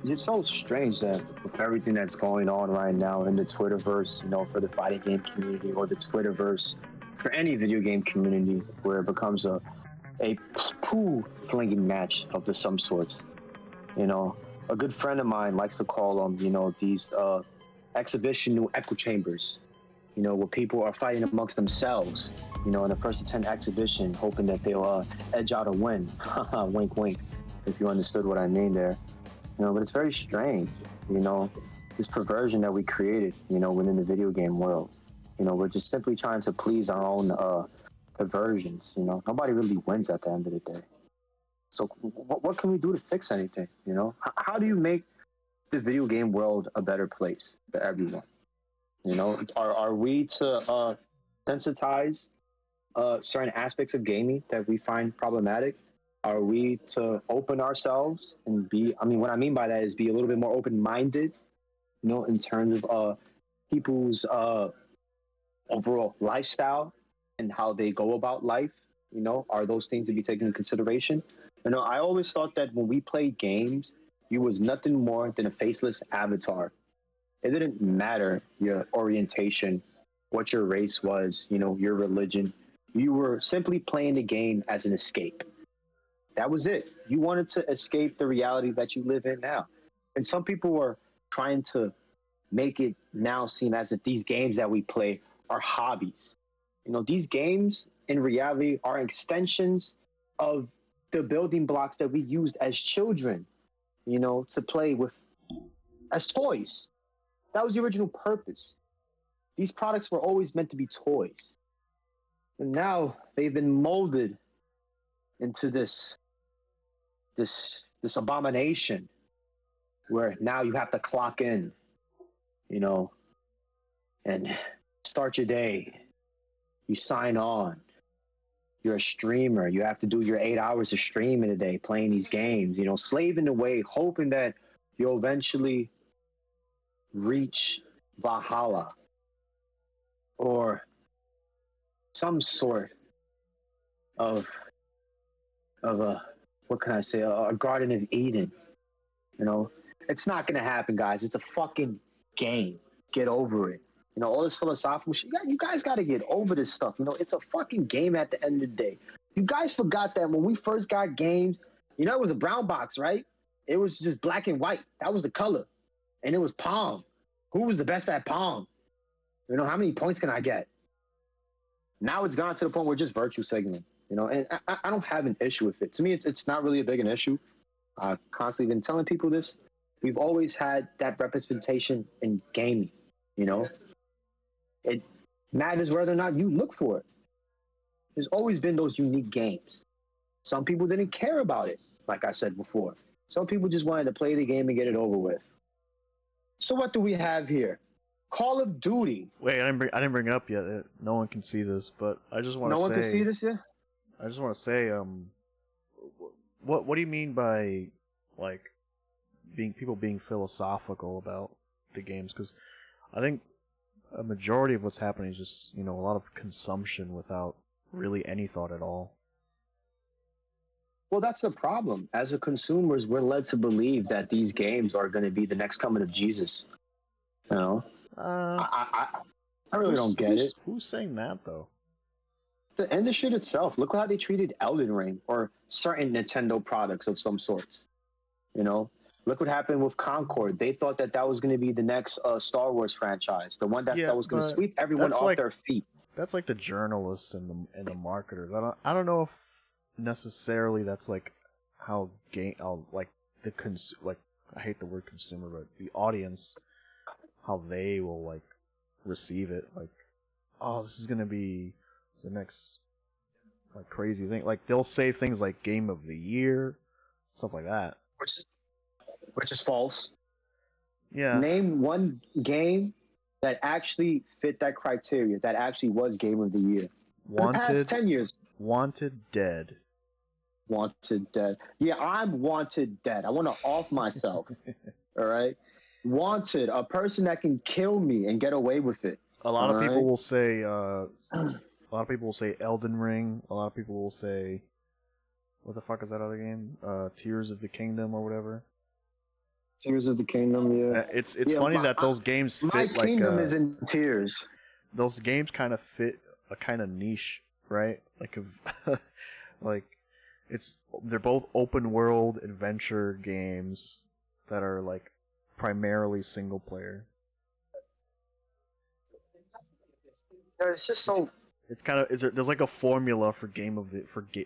it's so strange that with everything that's going on right now in the Twitterverse, for the fighting game community or the Twitterverse for any video game community, where it becomes a poo flinging match of the some sorts. You know, a good friend of mine likes to call them, these exhibition new echo chambers. Where people are fighting amongst themselves. In a first to 10 exhibition, hoping that they'll edge out a win. Wink, wink. If you understood what I mean there. But it's very strange. This perversion that we created. Within the video game world. We're just simply trying to please our own perversions. Nobody really wins at the end of the day. So what can we do to fix anything? How do you make the video game world a better place for everyone? Are we to sensitize certain aspects of gaming that we find problematic? Are we to open ourselves and be? I mean, what I mean by that is be a little bit more open-minded. In terms of people's overall lifestyle and how they go about life. Are those things to be taken into consideration? I always thought that when we played games, you was nothing more than a faceless avatar. It didn't matter your orientation, what your race was, your religion. You were simply playing the game as an escape. That was it. You wanted to escape the reality that you live in now. And some people were trying to make it now seem as if these games that we play are hobbies. These games in reality are extensions of the building blocks that we used as children, to play with as toys. That was the original purpose. These products were always meant to be toys. And now they've been molded into this abomination where now you have to clock in, and start your day. You sign on. You're a streamer. You have to do your 8 hours of streaming a day, playing these games, slaving away, hoping that you'll eventually reach Valhalla or some sort of a, what can I say, a Garden of Eden. It's not going to happen, guys. It's a fucking game. Get over it. All this philosophical shit. You guys got to get over this stuff. It's a fucking game at the end of the day. You guys forgot that when we first got games, it was a brown box, right? It was just black and white. That was the color. And it was Pong. Who was the best at Pong? How many points can I get? Now it's gone to the point where just virtue signaling, and I don't have an issue with it. To me, it's not really a big an issue. I've constantly been telling people this. We've always had that representation in gaming, It matters whether or not you look for it. There's always been those unique games. Some people didn't care about it, like I said before. Some people just wanted to play the game and get it over with. So what do we have here? Call of Duty. Wait, I didn't bring it up yet. No one can see this, but I just want to say. No one can see this yet? I just want to say, what do you mean by like people being philosophical about the games? Because I think a majority of what's happening is just a lot of consumption without really any thought at all. Well, that's the problem. As a consumers, we're led to believe that these games are going to be the next coming of Jesus. I really don't get it. Who's saying that though? The industry itself. Look how they treated Elden Ring or certain Nintendo products of some sorts. Look what happened with Concord. They thought that was going to be the next Star Wars franchise, the one that was going to sweep everyone off their feet. That's like the journalists and the marketers. I don't know if necessarily that's like how I hate the word consumer, but the audience, how they will like receive it. Like, oh, this is gonna be the next like crazy thing. Like they'll say things like Game of the Year, stuff like that. Which is false. Yeah. Name one game that actually fit that criteria, that actually was Game of the Year. In the past 10 years. Wanted Dead. Wanted Dead. Yeah, I'm Wanted Dead. I want to off myself. All right? Wanted, a person that can kill me and get away with it. A lot of people will say Elden Ring. A lot of people will say, what the fuck is that other game? Tears of the Kingdom or whatever. Tears of the Kingdom, yeah. It's Yeah, funny that those games fit my like kingdom is in tears. those games kind of fit a kind of niche, right? Like if like they're both open world adventure games that are like primarily single player. It's just so. It's kind of there's like a formula for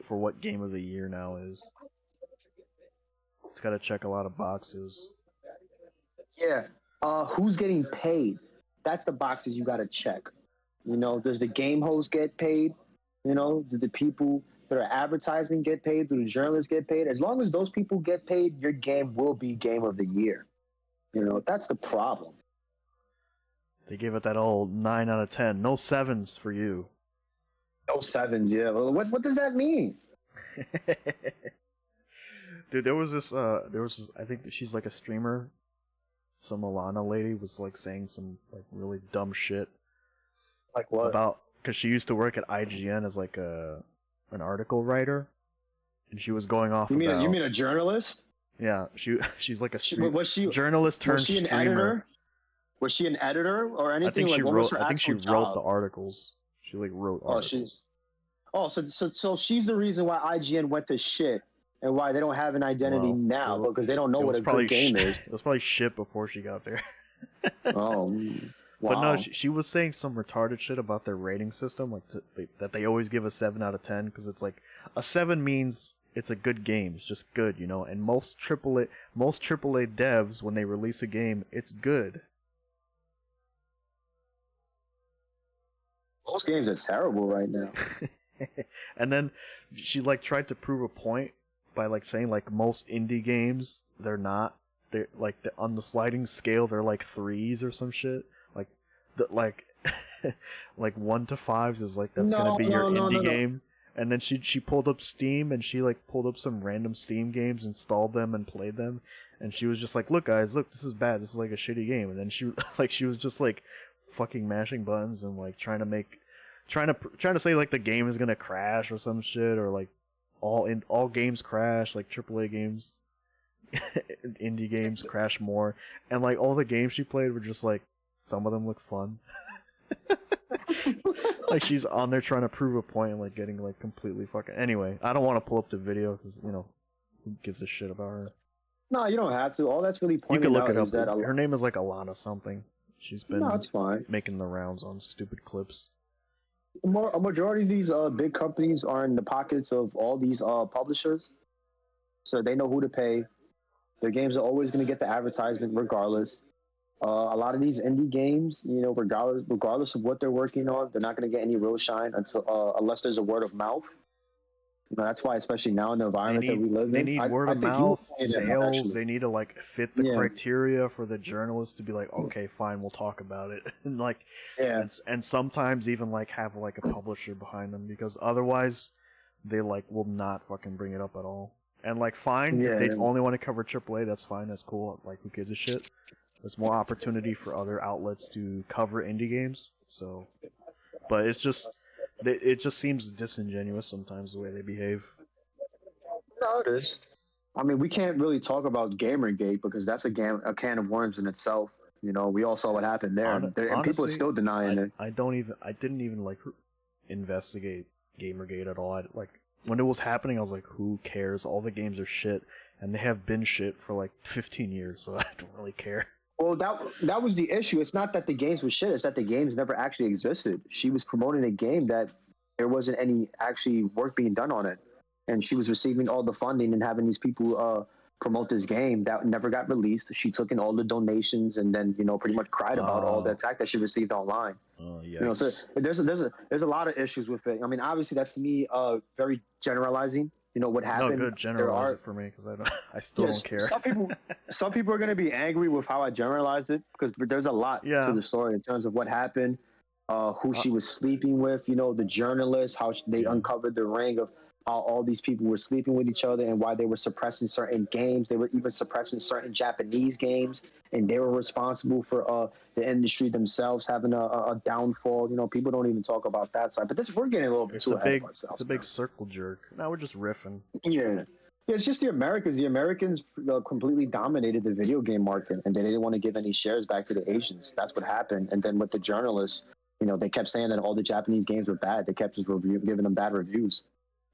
for what game of the year now is. It's got to check a lot of boxes. Yeah. Who's getting paid? That's the boxes you got to check. You know, does the game host get paid? You know, do the people that are advertising get paid? Do the journalists get paid? As long as those people get paid, your game will be game of the year. You know, that's the problem. They give it that old 9 out of 10. No 7s for you. No 7s, yeah. Well, what does that mean? Dude, there was this, I think she's like a streamer. Some Alana lady was like saying some like really dumb shit. Like what? Because she used to work at IGN as like an article writer. And she was going off You mean a journalist? Yeah, she's like a Was journalist turned she an streamer. Editor? Was she an editor or anything? I think she wrote the articles. She like wrote articles. So she's the reason why IGN went to shit and why they don't have an identity now because they don't know what a good game is. It was probably shit before she got there. Oh, wow. But no, she was saying some retarded shit about their rating system, like that they always give a 7 out of 10 because it's like a 7 means it's a good game, it's just good, you know. And most AAA devs, when they release a game, it's good. Those games are terrible right now. And then she like tried to prove a point by like saying like most indie games they're like on the sliding scale they're like 3s or some shit. Like 1 to 5s is like that's gonna be your indie game. And then she pulled up Steam and she like pulled up some random Steam games, installed them and played them, and she was just like, look guys, look, this is bad, this is like a shitty game. And then she was just like fucking mashing buttons and like trying to say like the game is gonna crash or some shit, or like all games crash, like AAA games indie games crash more, and like all the games she played were just like some of them look fun. Like she's on there trying to prove a point and like getting like completely fucking. Anyway, I don't want to pull up the video because you know who gives a shit about her. No, you don't have to. All that's really pointing you can look out it up. is that her name is like Alana something. She's been it's fine. Making the rounds on stupid clips. A majority of these big companies are in the pockets of all these publishers, so they know who to pay. Their games are always going to get the advertisement regardless. A lot of these indie games, you know, regardless of what they're working on, they're not going to get any real shine unless there's a word of mouth. You know, that's why, especially now in the environment that we live in, they need word of mouth, sales. They need to like fit the criteria for the journalists to be like, okay, fine, we'll talk about it, and like, and sometimes even like have like a publisher behind them, because otherwise, they like will not fucking bring it up at all. And like, fine, if they only want to cover AAA, that's fine, that's cool. Like, who gives a shit? There's more opportunity for other outlets to cover indie games. So, but it just seems disingenuous sometimes the way they behave. No, it is. I mean, we can't really talk about Gamergate because that's a can of worms in itself. You know, we all saw what happened there, honestly, and people are still denying it. I didn't even like investigate Gamergate at all. Like when it was happening, I was like, who cares? All the games are shit, and they have been shit for like 15 years, so I don't really care. Well, that was the issue. It's not that the games were shit. It's that the games never actually existed. She was promoting a game that there wasn't any actually work being done on it. And she was receiving all the funding and having these people promote this game that never got released. She took in all the donations and then, you know, pretty much cried about all the attack that she received online. Oh, yeah. You know, so there's a lot of issues with it. I mean, obviously that's me very generalizing. You know what happened. No, good. Generalize it for me because I still don't care. Some people are going to be angry with how I generalized it because there's a lot to the story in terms of what happened, who she was sleeping with. You know, the journalists, how they uncovered the ring of how all these people were sleeping with each other and why they were suppressing certain games. They were even suppressing certain Japanese games, and they were responsible for the industry themselves having a downfall. You know, people don't even talk about that side. But we're getting a little bit too ahead of ourselves. It's a big circle jerk. Now we're just riffing. Yeah. Yeah, it's just the Americans. The Americans completely dominated the video game market, and they didn't want to give any shares back to the Asians. That's what happened. And then with the journalists, they kept saying that all the Japanese games were bad. They kept just giving them bad reviews.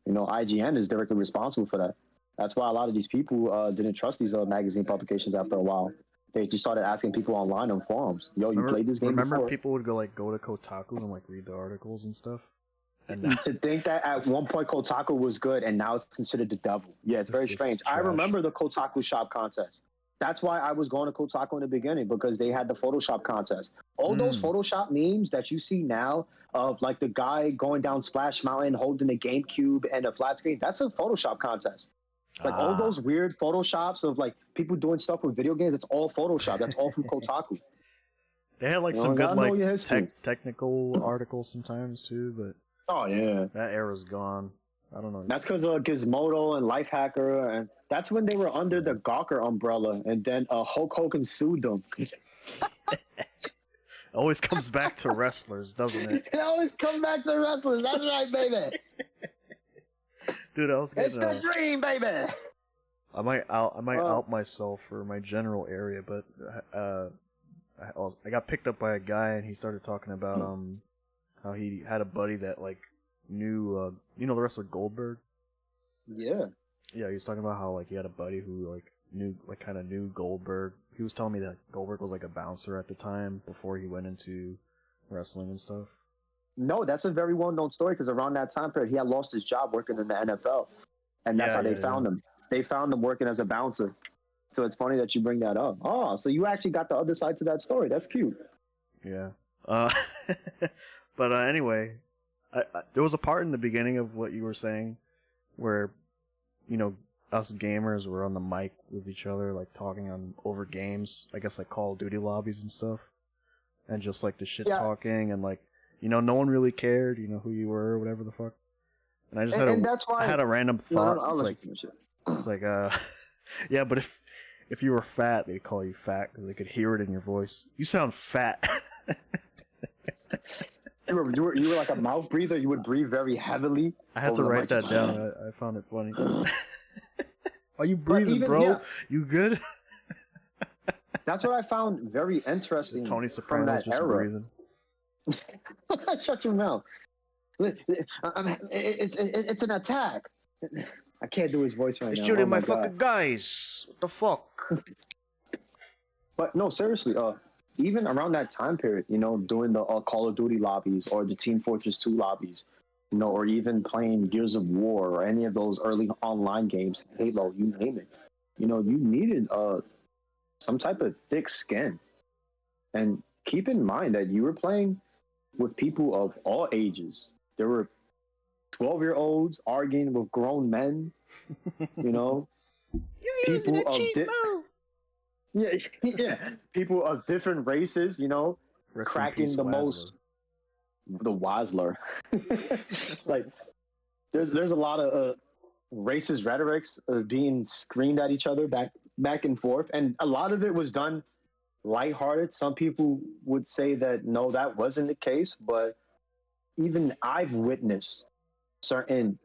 IGN is directly responsible for that. That's why a lot of these people didn't trust these magazine publications after a while. They just started asking people online on forums, you played this game before? People would go to Kotaku and read the articles and stuff? And to think that at one point Kotaku was good and now it's considered the devil. Yeah, it's very strange. I remember the Kotaku shop contest. That's why I was going to Kotaku in the beginning, because they had the Photoshop contest. All those Photoshop memes that you see now of the guy going down Splash Mountain holding a GameCube and a flat screen, that's a Photoshop contest. All those weird Photoshops of people doing stuff with video games, it's all Photoshop. That's all from Kotaku. They had some good technical articles sometimes too, but oh yeah, that era's gone. I don't know. That's because of Gizmodo and Lifehacker, and that's when they were under the Gawker umbrella, and then Hulk Hogan sued them. It always comes back to wrestlers, doesn't it? It always comes back to wrestlers. That's right, baby. Dude, it's the dream, baby. I might out myself for my general area, but I got picked up by a guy, and he started talking about how he had a buddy that knew the wrestler Goldberg. Yeah. Yeah, he was talking about how he had a buddy who knew Goldberg. He was telling me that Goldberg was a bouncer at the time before he went into wrestling and stuff. No, that's a very well-known story, because around that time period, he had lost his job working in the NFL, and that's how they found him. They found him working as a bouncer. So it's funny that you bring that up. Oh, so you actually got the other side to that story. That's cute. Yeah. But anyway, there was a part in the beginning of what you were saying where, us gamers were on the mic with each other, talking over games, I guess Call of Duty lobbies and stuff, and just the shit talking, and no one really cared, who you were or whatever the fuck. And I just had a random thought. Yeah, but if you were fat, they'd call you fat because they could hear it in your voice. You sound fat. You were like a mouth breather. You would breathe very heavily. I had to write that down. I found it funny. Are you breathing, bro? Yeah. You good? That's what I found very interesting. Tony Soprano's just era. Breathing. Shut your mouth. It's an attack. I can't do his voice right now. He's shooting my fucking guys. What the fuck? But no, seriously. Even around that time period, doing the Call of Duty lobbies or the Team Fortress 2 lobbies, or even playing Gears of War or any of those early online games, Halo, you name it. You needed some type of thick skin. And keep in mind that you were playing with people of all ages. There were 12-year-olds arguing with grown men, You're people using a cheap move. Yeah, people of different races, cracking the most. The Wasler. There's a lot of racist rhetorics being screamed at each other back and forth, and a lot of it was done lighthearted. Some people would say that no, that wasn't the case, but even I've witnessed certain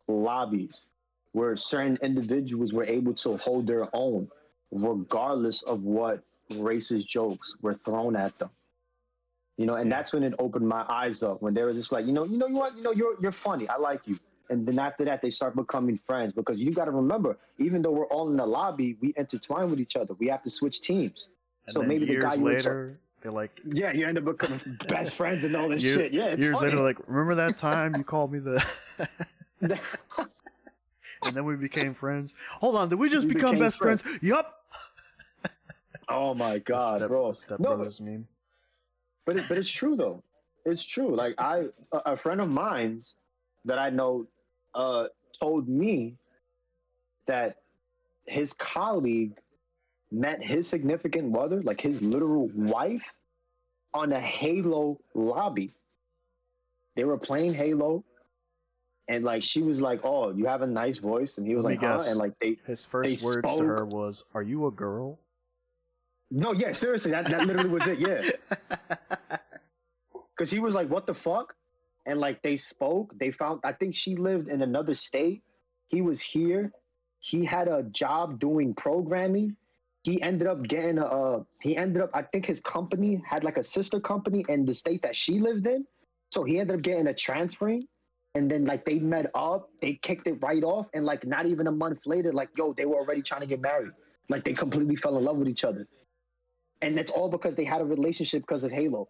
lobbies where certain individuals were able to hold their own, regardless of what racist jokes were thrown at them. And that's when it opened my eyes up, when they were just you're funny, I like you. And then after that, they start becoming friends, because you got to remember, even though we're all in the lobby, we intertwine with each other. We have to switch teams. And so maybe the guy later, they're you end up becoming best friends and all this shit. Yeah, it's years funny. Later, remember that time you called me the... And then we became friends. Hold on, did we just become best friends? Yup. Oh my god, bro. Step Brothers meme. But it's true though. It's true. A friend of mine's that I know told me that his colleague met his significant mother, his literal wife, on a Halo lobby. They were playing Halo. And she was like, "Oh, you have a nice voice," and he was like, "Huh?" And his first words to her was, "Are you a girl?" No, yeah, seriously, that literally was it, yeah. Because he was like, "What the fuck?" And they spoke. They found. I think she lived in another state. He was here, he had a job doing programming. He ended up getting I think his company had like a sister company in the state that she lived in. So he ended up getting a transferring. And then like they met up, they kicked it right off. And like not even a month later, like, yo, they were already trying to get married. Like they completely fell in love with each other. And it's all because they had a relationship because of Halo.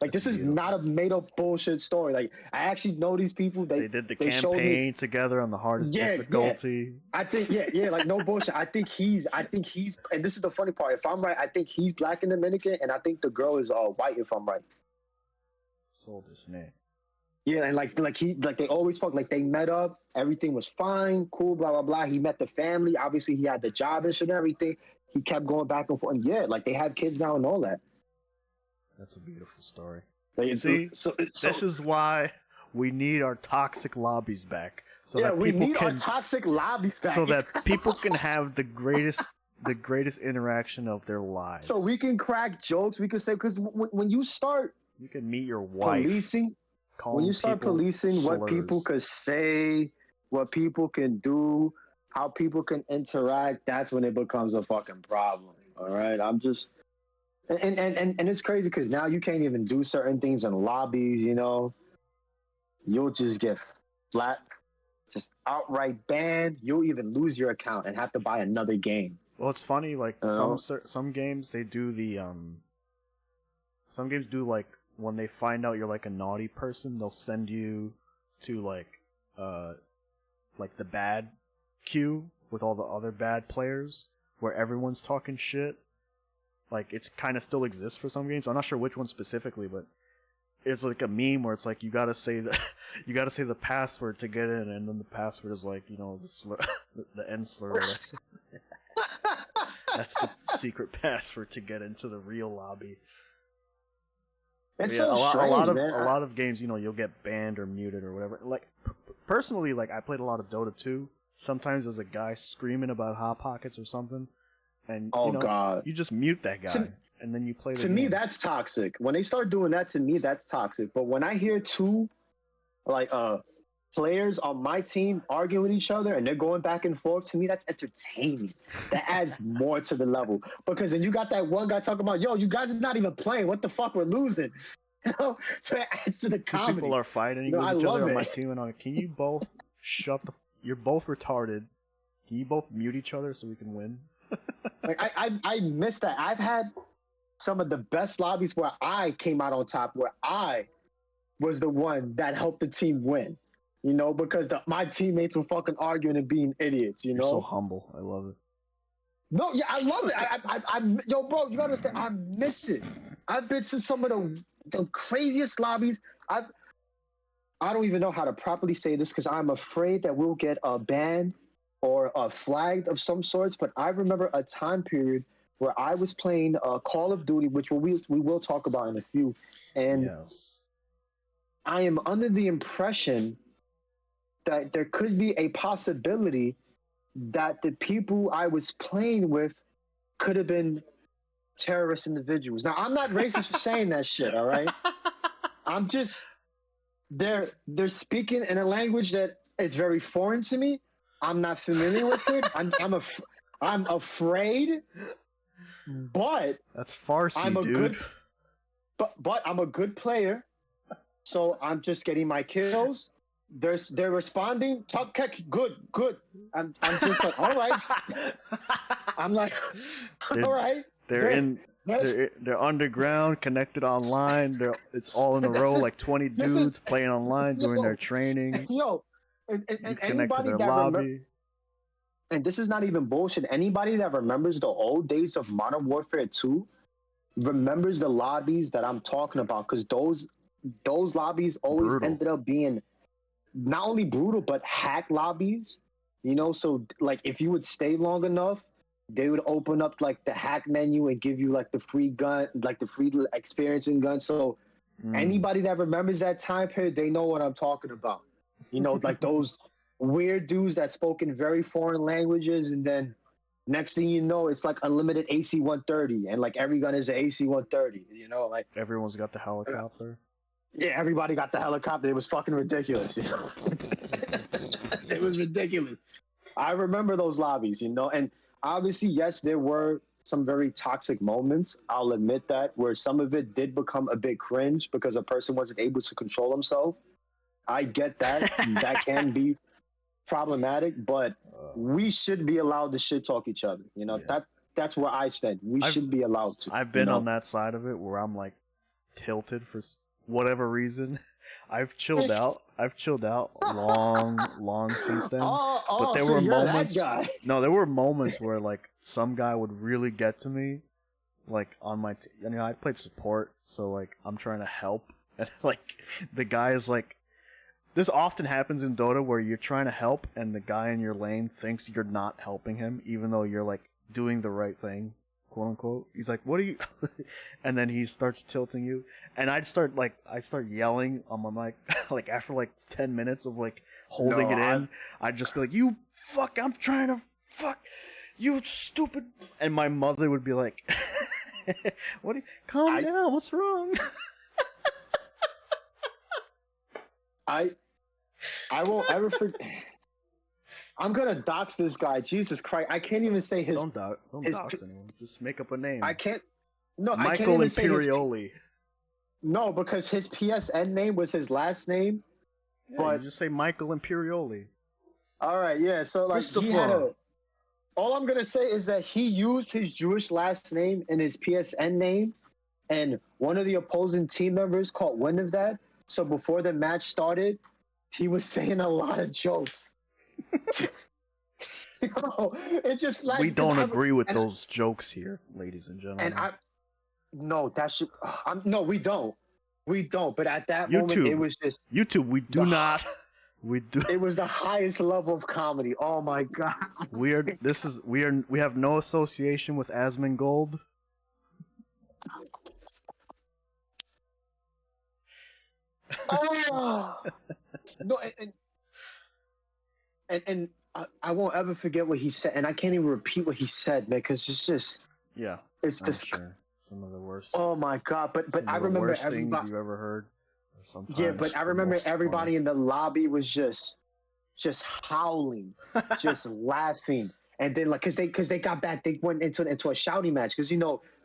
Like this is not a made up bullshit story. Like I actually know these people. They did the campaign together on the hardest difficulty. Yeah. I think like no bullshit. I think he's, and this is the funny part. If I'm right, I think he's black and Dominican, and I think the girl is white. If I'm right. Sold his name. Yeah, and like they always talk. Like they met up, everything was fine, cool, blah blah blah. He met the family. Obviously, he had the job and shit and everything. He kept going back and forth. And yeah, like they have kids now and all that. That's a beautiful story. Like, See, this is why we need our toxic lobbies back. So yeah, that we need our toxic lobbies back. So that people can have the greatest interaction of their lives. So we can crack jokes. We can say, because when you start, you can meet your wife. When you start policing what people could say, what people can do, how people can interact, that's when it becomes a fucking problem. All right, I'm just. And it's crazy because now you can't even do certain things in lobbies, you know. You'll just get flat, just outright banned. You'll even lose your account and have to buy another game. Well, it's funny, like some games they do the some games do like when they find out you're like a naughty person, they'll send you to like the bad queue with all the other bad players where everyone's talking shit. Like, it kind of still exists for some games. I'm not sure which one specifically, but it's like a meme where it's like you gotta say the password to get in, and then the password is like, you know, the slur, the N slur. That's the secret password to get into the real lobby. It's so strange, man. A lot of games, you know, you'll get banned or muted or whatever. Like personally, like I played a lot of Dota 2. Sometimes there's a guy screaming about Hot Pockets or something. And God, you just mute that guy, and then you play the game. To me, that's toxic. When they start doing that, to me, that's toxic. But when I hear two, like, players on my team arguing with each other and they're going back and forth, to me, that's entertaining. That adds more to the level. Because then you got that one guy talking about, yo, you guys are not even playing. What the fuck? We're losing. You know? So it adds to the comedy. People are fighting with each other on my team, and I'm like, can you both you're both retarded. Can you both mute each other so we can win? Like I miss that. I've had some of the best lobbies where I came out on top, where I was the one that helped the team win. You know, because my teammates were fucking arguing and being idiots. You know, so humble. I love it. No, yeah, I love it. Yo, bro, you gotta understand. I miss it. I've been to some of the craziest lobbies. I don't even know how to properly say this because I'm afraid that we'll get banned or flagged of some sorts, but I remember a time period where I was playing Call of Duty, which we will talk about in a few, and yes. I am under the impression that there could be a possibility that the people I was playing with could have been terrorist individuals. Now, I'm not racist for saying that shit, all right? I'm just, they're speaking in a language that is very foreign to me. I'm not familiar with it. I'm afraid, but that's Farsi, dude. But I'm a good player, so I'm just getting my kills. They're responding. Top kick, good. I'm just like, all right. I'm like, all right. They're underground, connected online. It's all in a row, like 20 dudes playing online, doing their training. Yo. And anybody that and this is not even bullshit. Anybody that remembers the old days of Modern Warfare 2 remembers the lobbies that I'm talking about, because those lobbies always ended up being not only brutal but hack lobbies. You know, so like if you would stay long enough, they would open up like the hack menu and give you like the free gun, like the free experiencing gun. So anybody that remembers that time period, they know what I'm talking about. You know, like those weird dudes that spoke in very foreign languages, and then next thing you know, it's like unlimited AC-130, and like every gun is an AC-130. You know, like everyone's got the helicopter. Yeah, everybody got the helicopter. It was fucking ridiculous. You know, it was ridiculous. I remember those lobbies, and obviously, yes, there were some very toxic moments. I'll admit that, where some of it did become a bit cringe because a person wasn't able to control himself. I get that. That can be problematic, but we should be allowed to shit talk each other. Yeah. That's where I stand. We should be allowed to. I've been on that side of it where I'm like tilted for whatever reason. I've chilled out long since then. But there so were you're moments. That guy. No, there were moments where like some guy would really get to me, like on my. I played support, so like I'm trying to help, and like the guy is like. This often happens in Dota where you're trying to help, and the guy in your lane thinks you're not helping him, even though you're like doing the right thing, quote unquote. He's like, "What are you?" And then he starts tilting you, and I start yelling on my mic, like after like 10 minutes of like holding it in, I'd just be like, "You fuck! I'm trying to fuck you, stupid!" And my mother would be like, "What? Calm down. What's wrong?" I won't ever forget. I'm gonna dox this guy. Jesus Christ! I can't even say his. Don't dox anyone. Just make up a name. I can't. No, Michael I can't even Imperioli. say his. No, because his PSN name was his last name. Yeah, but you just say Michael Imperioli. All right, yeah. So like he had a. All I'm gonna say is that he used his Jewish last name in his PSN name, and one of the opposing team members caught wind of that. So before the match started, he was saying a lot of jokes. It just flashed. We don't agree with those jokes here, ladies and gentlemen. And no, we don't. We don't. But at that moment, it was just YouTube. We do not. We do. It was the highest level of comedy. Oh my god. We have no association with Asmongold. Oh. No, and I won't ever forget what he said, and I can't even repeat what he said, man, because it's just it's just sure. Some of the worst. Oh my god! But I remember everybody you ever heard. Yeah, but I remember everybody in the lobby was just howling, just laughing, and then because they got back, they went into a shouting match because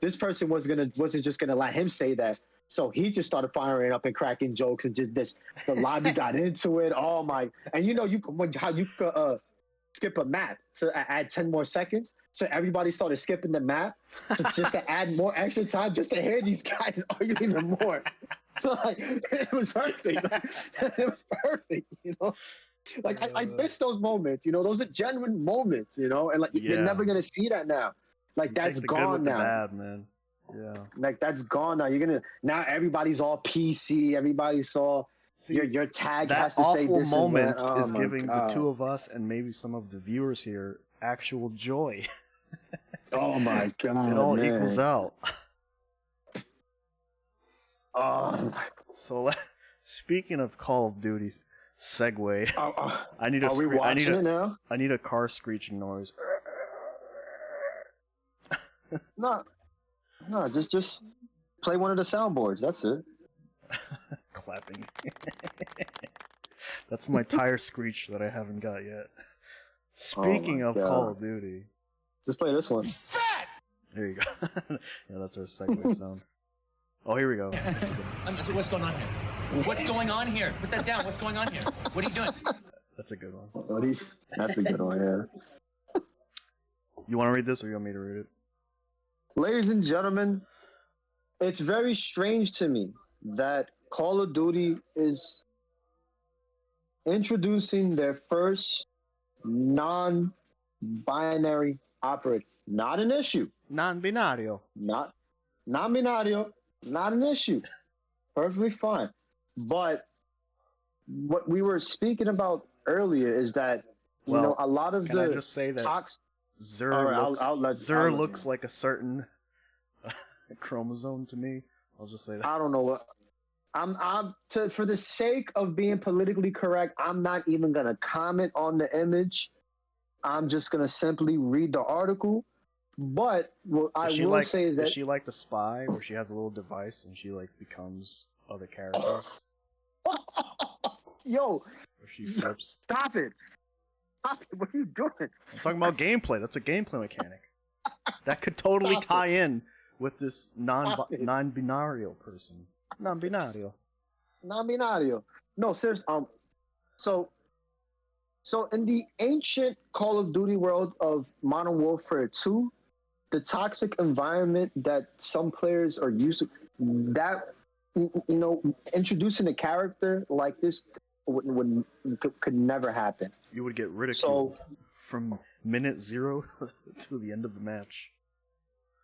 this person wasn't just gonna let him say that. So he just started firing up and cracking jokes and the lobby got into it. Oh my! And you could skip a map to add 10 more seconds. So everybody started skipping the map just to add more extra time just to hear these guys argue even more. So like it was perfect. It was perfect. I miss those moments. Those are genuine moments. And like you're never gonna see that now. Like that's gone now. Bad, man. Yeah. Like that's gone now. Now everybody's all PC. Everybody saw your tag has to say this. That awful moment is my giving God. the two of us and maybe some of the viewers here actual joy. Oh my God! It all man. equals out. Oh. So speaking of Call of Duty, segue. I need a. Are we watching it now? I need a car screeching noise. No, just play one of the soundboards. That's it. Clapping. That's my tire screech that I haven't got yet. Speaking of Call of Duty, just play this one. Fat! There you go. Yeah, that's our segue sound. Oh, here we go. What's going on here? What's going on here? Put that down. What's going on here? What are you doing? That's a good one. That's a good one, yeah. You want to read this or you want me to read it? Ladies and gentlemen, it's very strange to me that Call of Duty is introducing their first non-binary operator. Not an issue. Non-binario. Not non-binario. Not an issue. Perfectly fine. But what we were speaking about earlier is that a lot of I just say that Xur looks like a certain chromosome to me. I'll just say that. I don't know what. For the sake of being politically correct, I'm not even gonna comment on the image. I'm just gonna simply read the article. But what I will say is that is she like the spy, where she has a little device and she like becomes other characters? Yo, Where she flips. Stop it! Stop it. What are you doing? I'm talking about gameplay. That's a gameplay mechanic. That could totally tie in with this non-binario person. Non-binario. Non-binario. No, seriously. So in the ancient Call of Duty world of Modern Warfare 2, the toxic environment that some players are used to, that, introducing a character like this could never happen. You would get ridiculed from minute 0 to the end of the match.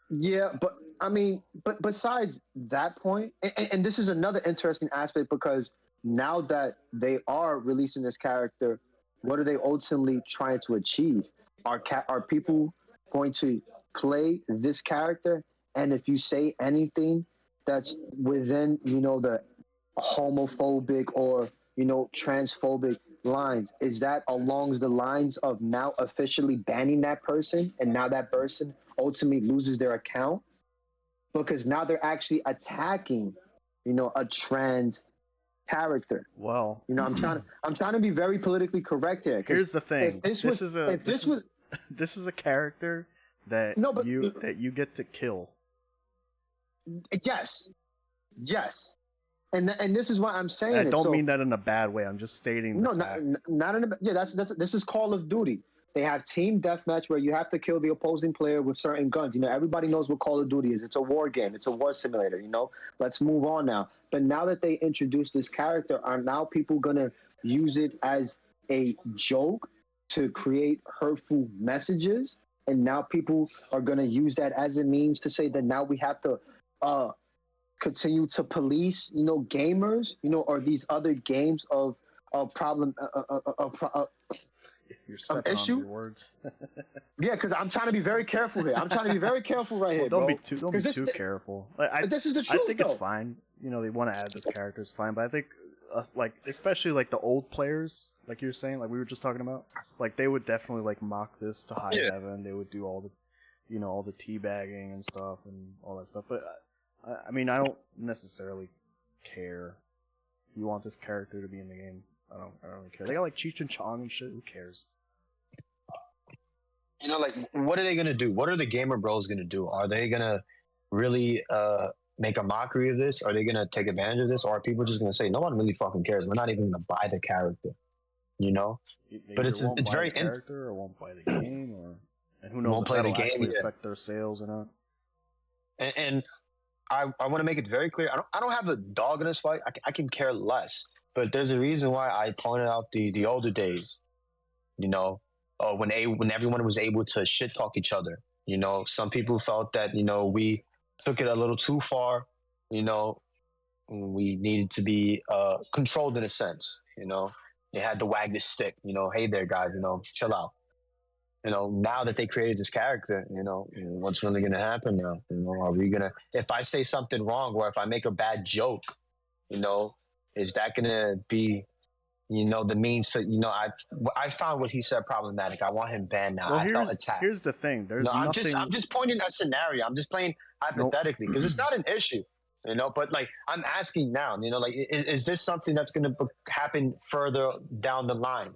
Yeah, but I mean, but besides that point, and this is another interesting aspect, because now that they are releasing this character, what are they ultimately trying to achieve? Are people going to play this character? And if you say anything that's within, the homophobic or, transphobic lines, is that along the lines of now officially banning that person, and now that person ultimately loses their account? Because now they're actually attacking, a trans character. Well, I'm trying to be very politically correct here. Here's the thing. This is a character that you get to kill. Yes. And this is why I'm saying I don't mean that in a bad way. I'm just stating the fact. Not in a, yeah, this is Call of Duty. They have team deathmatch where you have to kill the opposing player with certain guns. Everybody knows what Call of Duty is. It's a war game. It's a war simulator, Let's move on now. But now that they introduced this character, are now people going to use it as a joke to create hurtful messages? And now people are going to use that as a means to say that now we have to continue to police, gamers, or these other games of problem, You're stuck issue. On your words. Yeah, because I'm trying to be very careful here. I'm trying to be very careful right here, don't bro. be too careful. This is the truth. I think it's fine. They want to add this character, it's fine. But I think, especially the old players, like you were saying, like we were just talking about, they would definitely mock this to high heaven. They would do all the, all the teabagging and stuff and all that stuff. But I mean, I don't necessarily care if you want this character to be in the game. I don't really care. They got Cheech and Chong and shit. Who cares? What are they gonna do? What are the gamer bros gonna do? Are they gonna really make a mockery of this? Are they gonna take advantage of this? Or are people just gonna say, no one really fucking cares? We're not even gonna buy the character, But it's very character or won't buy the game, and who knows won't play the game affect their sales or not. And I want to make it very clear. I don't have a dog in this fight. I can care less. But there's a reason why I pointed out the older days, when everyone was able to shit talk each other. Some people felt that, we took it a little too far. We needed to be controlled in a sense. They had to wag the stick. Hey there, guys. Chill out. Now that they created this character, what's really gonna happen now? Are we gonna? If I say something wrong or if I make a bad joke, is that gonna be? The means to, I found what he said problematic. I want him banned now. Well, I felt attacked. Here's the thing. There's nothing. I'm just pointing a scenario. I'm just playing hypothetically because it's not an issue, But I'm asking now, is this something that's going to happen further down the line?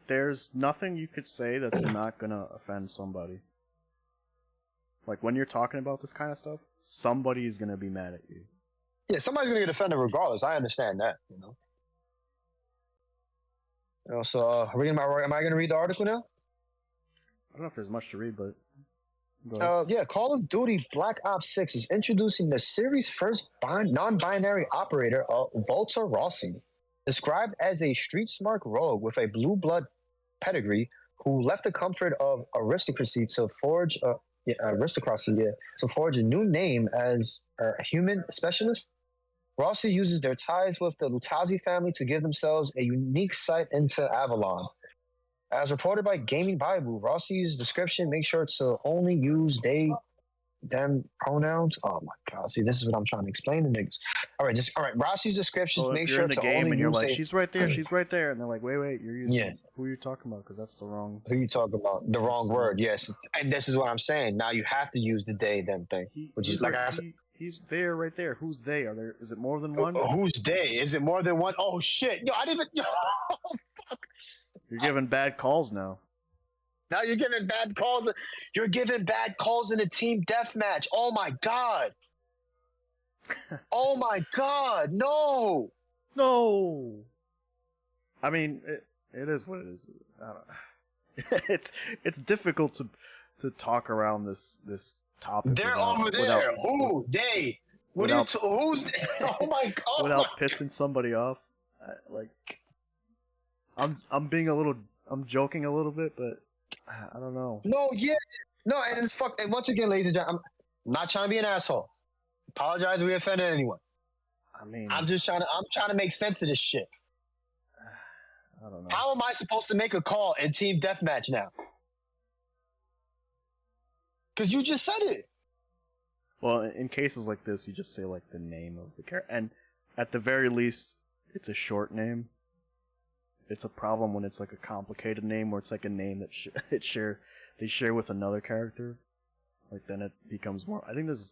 There's nothing you could say that's not going to offend somebody. When you're talking about this kind of stuff, somebody's going to be mad at you. Yeah, somebody's going to get offended regardless. I understand that, So, am I going to read the article now? I don't know if there's much to read, but yeah, Call of Duty Black Ops 6 is introducing the series' first non-binary operator, Volta Rossi, described as a street-smart rogue with a blue blood pedigree who left the comfort of aristocracy to forge a new name as a human specialist. Rossi uses their ties with the Lutazzi family to give themselves a unique sight into Avalon. As reported by Gaming Bible, Rossi's description makes sure to only use they, them pronouns. Oh my god! See, this is what I'm trying to explain to niggas. All right. Rossi's description make sure to only and you're use she's right there, and they're like, wait, you're using who are you talking about? Because that's the wrong. Who you talking about? The wrong word. Yes, and this is what I'm saying. Now you have to use the they, them thing, which is like I said. He's there, right there. Who's they? Is it more than one? Who's they? Is it more than one? Oh shit! Yo, I didn't even. Yo, fuck. You're giving bad calls now. Now you're giving bad calls. You're giving bad calls in a team deathmatch. Oh my god. Oh my god. No. No. I mean, it is what it is. I don't, it's difficult to talk around this topic. They're over there. Who? They. What are you? Who's? Oh my god. Without pissing somebody off, I'm being a little. I'm joking a little bit, but I don't know. No, yeah, no, and it's fuck. And once again, ladies and gentlemen, I'm not trying to be an asshole. Apologize if we offended anyone. I mean, I'm trying to make sense of this shit. I don't know. How am I supposed to make a call in team deathmatch now? Because you just said it. Well, in cases like this, you just say like the name of the character, and at the very least, it's a short name. It's a problem when it's like a complicated name, where it's like a name that they share with another character. Like then it becomes more. I think there's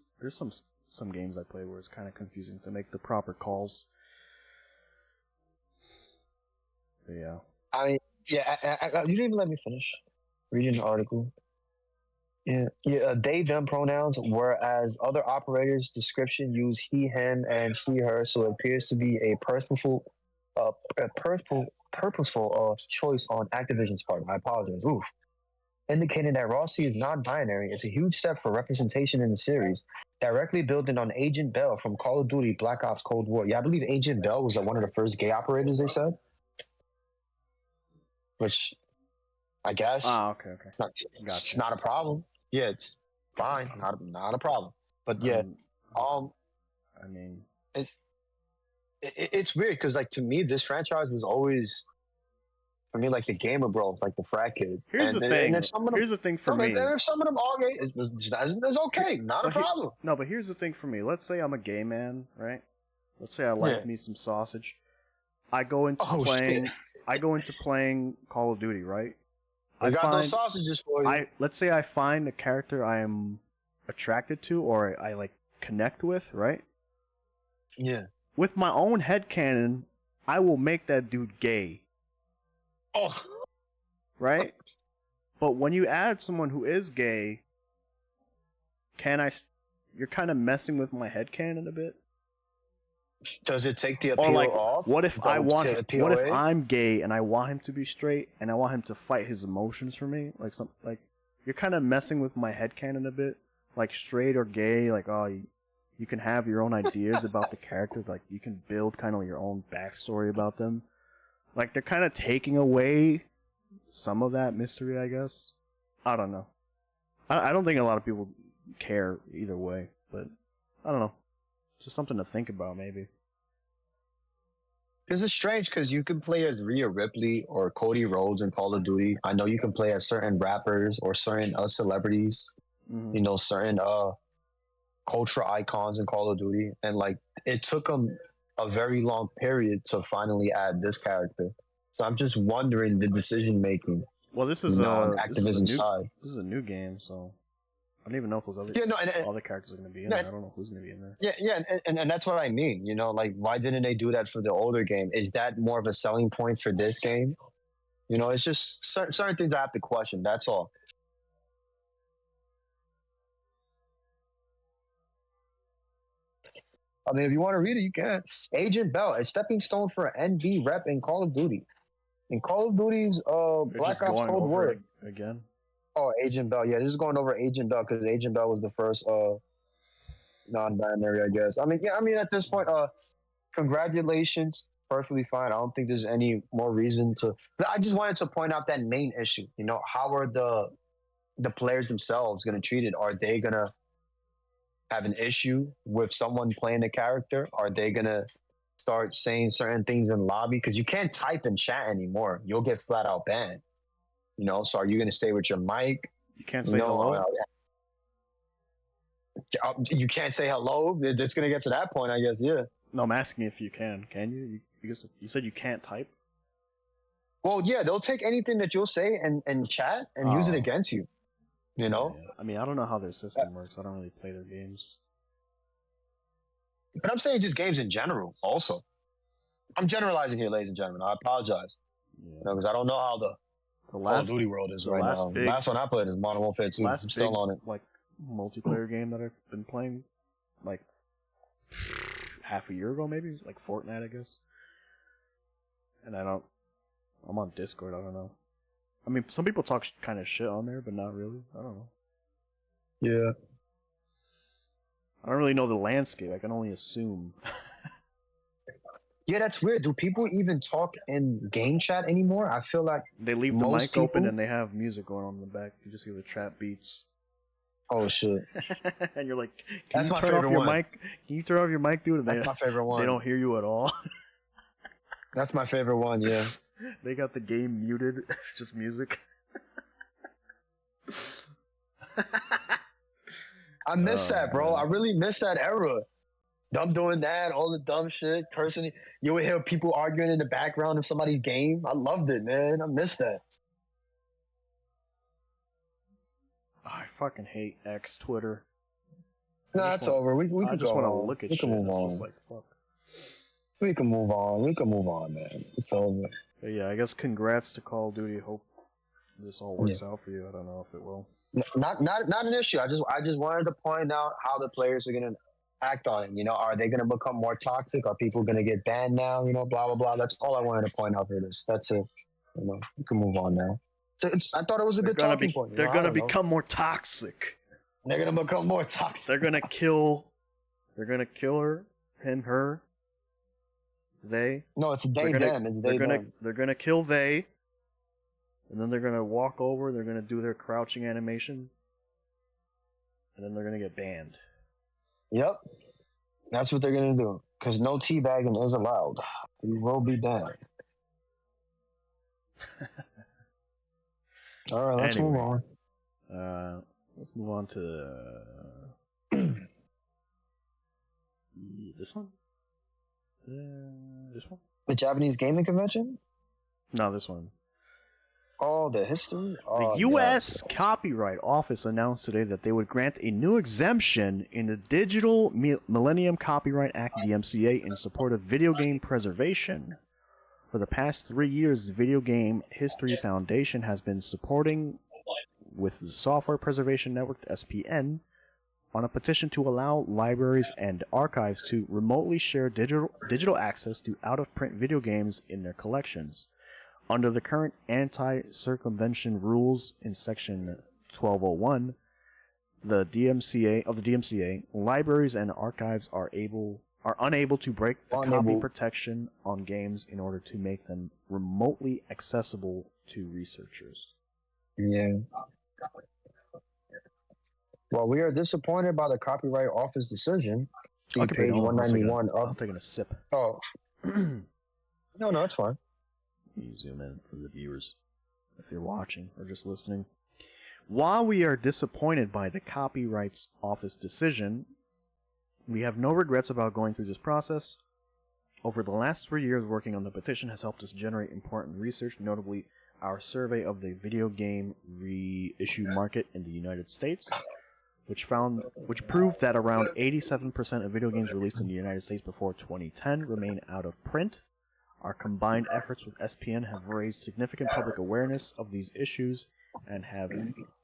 some games I play where it's kind of confusing to make the proper calls. But yeah. I mean, yeah, you didn't even let me finish reading the article. Yeah, they, them pronouns, whereas other operators' description use he, him, and she, her, so it appears to be a purposeful choice on Activision's part. I apologize. Oof. Indicating that Rossi is non-binary, it's a huge step for representation in the series, directly building on Agent Bell from Call of Duty Black Ops Cold War. Yeah, I believe Agent Bell was one of the first gay operators, they said. Which, I guess. Oh, okay. It's not a problem. Yeah, it's fine. Not a problem. But yeah, I mean, it's weird because like to me, this franchise was always, I mean, like the gamer bros, like the frat kids. Here's the thing. Here's the thing for me. If some of them are gay, it's okay. Not a problem. No, but here's the thing for me. Let's say I'm a gay man, right? Let's say I like me some sausage. I go into playing Call of Duty, right? I got those sausages for you. Let's say I find a character I am attracted to or I like connect with, right? Yeah. With my own headcanon, I will make that dude gay. Oh. Right? But when you add someone who is gay, you're kind of messing with my headcanon a bit. Does it take the appeal or like, off? What if I'm gay and I want him to be straight and I want him to fight his emotions for me? Like you're kind of messing with my headcanon a bit. Like straight or gay, like you can have your own ideas about the characters. Like you can build kind of your own backstory about them. Like they're kind of taking away some of that mystery, I guess. I don't know. I don't think a lot of people care either way, but I don't know. Just something to think about, maybe. Because it's strange because you can play as Rhea Ripley or Cody Rhodes in Call of Duty. I know you can play as certain rappers or certain celebrities, certain cultural icons in Call of Duty. And like it took them a very long period to finally add this character. So I'm just wondering the decision making. Well, this is on Activision's side. This is a new game, so I don't even know if those other other characters are going to be in there. I don't know who's going to be in there. Yeah, and that's what I mean. You know, like why didn't they do that for the older game? Is that more of a selling point for this game? You know, it's just certain things I have to question. That's all. I mean, if you want to read it, you can. Agent Bell, a stepping stone for an NB rep in Call of Duty. In Call of Duty's Black Ops Cold War. Again? Oh, Agent Bell. Yeah, this is going over Agent Bell because Agent Bell was the first non-binary, I guess. I mean, at this point, congratulations. Perfectly fine. I don't think there's any more reason to. But I just wanted to point out that main issue. You know, how are the players themselves going to treat it? Are they going to have an issue with someone playing the character? Are they going to start saying certain things in lobby? Because you can't type in chat anymore. You'll get flat out banned. You know, so are you going to stay with your mic? You can't say hello? You can't say hello? It's going to get to that point, I guess, yeah. No, I'm asking if you can. Can you? Because you said you can't type? Well, yeah, they'll take anything that you'll say and chat and use it against you. You know? Yeah. I mean, I don't know how their system works. I don't really play their games. But I'm saying just games in general also. I'm generalizing here, ladies and gentlemen. I apologize. Because I don't know how the Call of Duty world is right now. The last one I played is Modern Warfare 2. I'm still on it. Like multiplayer game that I've been playing, like half a year ago, maybe like Fortnite, I guess. And I'm on Discord. I don't know. I mean, some people talk kind of shit on there, but not really. I don't know. Yeah. I don't really know the landscape. I can only assume. Yeah, that's weird. Do people even talk in game chat anymore? I feel like they leave the mic open and they have music going on in the back. You just hear the trap beats. Oh shit! And you're like, "Can you turn off your mic? Can you turn off your mic, dude?" And that's my favorite one. They don't hear you at all. That's my favorite one. Yeah. They got the game muted. It's just music. I miss that, bro. I really miss that era. I'm doing that, all the dumb shit, cursing. You would hear people arguing in the background of somebody's game. I loved it, man. I miss that. I fucking hate X Twitter. Nah, it's over. We I can just want to on. look at we shit. Can move on. Just like, fuck. We can move on. We can move on, man. It's over. But yeah, I guess congrats to Call of Duty. Hope this all works out for you. I don't know if it will. Not an issue. I just wanted to point out how the players are gonna act on it. You know, are they gonna become more toxic? Are people gonna get banned now? You know, blah blah blah. That's all I wanted to point out for this. That's it. You know, we can move on now. So I thought it was a good talking point. They're gonna become more toxic. They're gonna become more toxic. They're gonna kill. They're gonna kill her, him, her. They. No, it's they them. It's they them. They're gonna kill they. And then they're gonna walk over. They're gonna do their crouching animation. And then they're gonna get banned. Yep, that's what they're gonna do. Because no teabagging is allowed. We will be banned. All right, let's move on. Let's move on to this one. This one. The Japanese Gaming Convention? No, this one. Oh, the history? The U.S. Copyright Office announced today that they would grant a new exemption in the Digital Millennium Copyright Act, DMCA, in support of video game preservation. For the past 3 years, the Video Game History Foundation has been supporting with the Software Preservation Network, SPN, on a petition to allow libraries and archives to remotely share digital access to out-of-print video games in their collections. Under the current anti-circumvention rules in Section 1201, the DMCA, libraries and archives are unable to break the copy protection on games in order to make them remotely accessible to researchers. Yeah. Well, we are disappointed by the Copyright Office decision. Page 191 up. I'm taking a sip. Oh. No, it's fine. You zoom in for the viewers, if you're watching or just listening. While we are disappointed by the Copyright Office decision, we have no regrets about going through this process. Over the last 3 years, working on the petition has helped us generate important research, notably our survey of the video game reissue market in the United States, which proved that around 87% of video games released in the United States before 2010 remain out of print. Our combined efforts with SPN have raised significant public awareness of these issues and have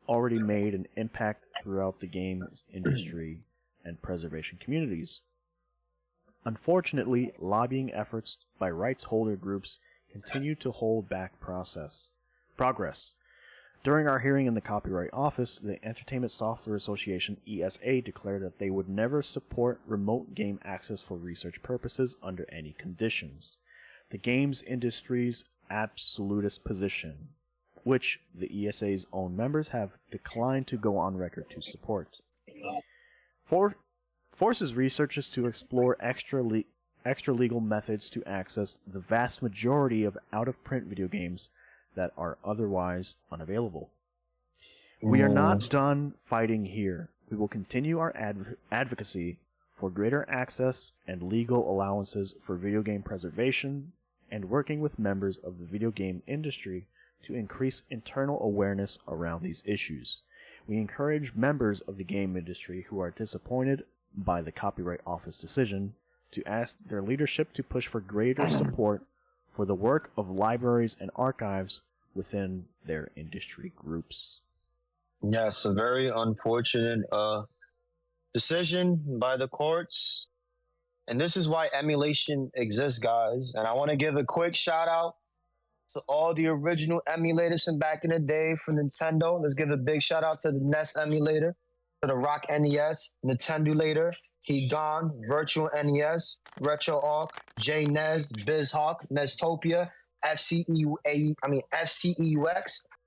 already made an impact throughout the games industry and preservation communities. Unfortunately, lobbying efforts by rights holder groups continue to hold back progress. During our hearing in the Copyright Office, the Entertainment Software Association, ESA, declared that they would never support remote game access for research purposes under any conditions. The games industry's absolutist position, which the ESA's own members have declined to go on record to support, forces researchers to explore extra-legal methods to access the vast majority of out-of-print video games that are otherwise unavailable. We are not done fighting here. We will continue our advocacy for greater access and legal allowances for video game preservation and working with members of the video game industry to increase internal awareness around these issues. We encourage members of the game industry who are disappointed by the Copyright Office decision to ask their leadership to push for greater support for the work of libraries and archives within their industry groups. Yes, a very unfortunate decision by the courts. And this is why emulation exists, guys. And I want to give a quick shout out to all the original emulators from back in the day for Nintendo. Let's give a big shout out to the NES emulator, to the Rock NES, Nintendulator, He Gone, Virtual NES, Retro Arc, JNES, BizHawk, Nestopia, FCEUX,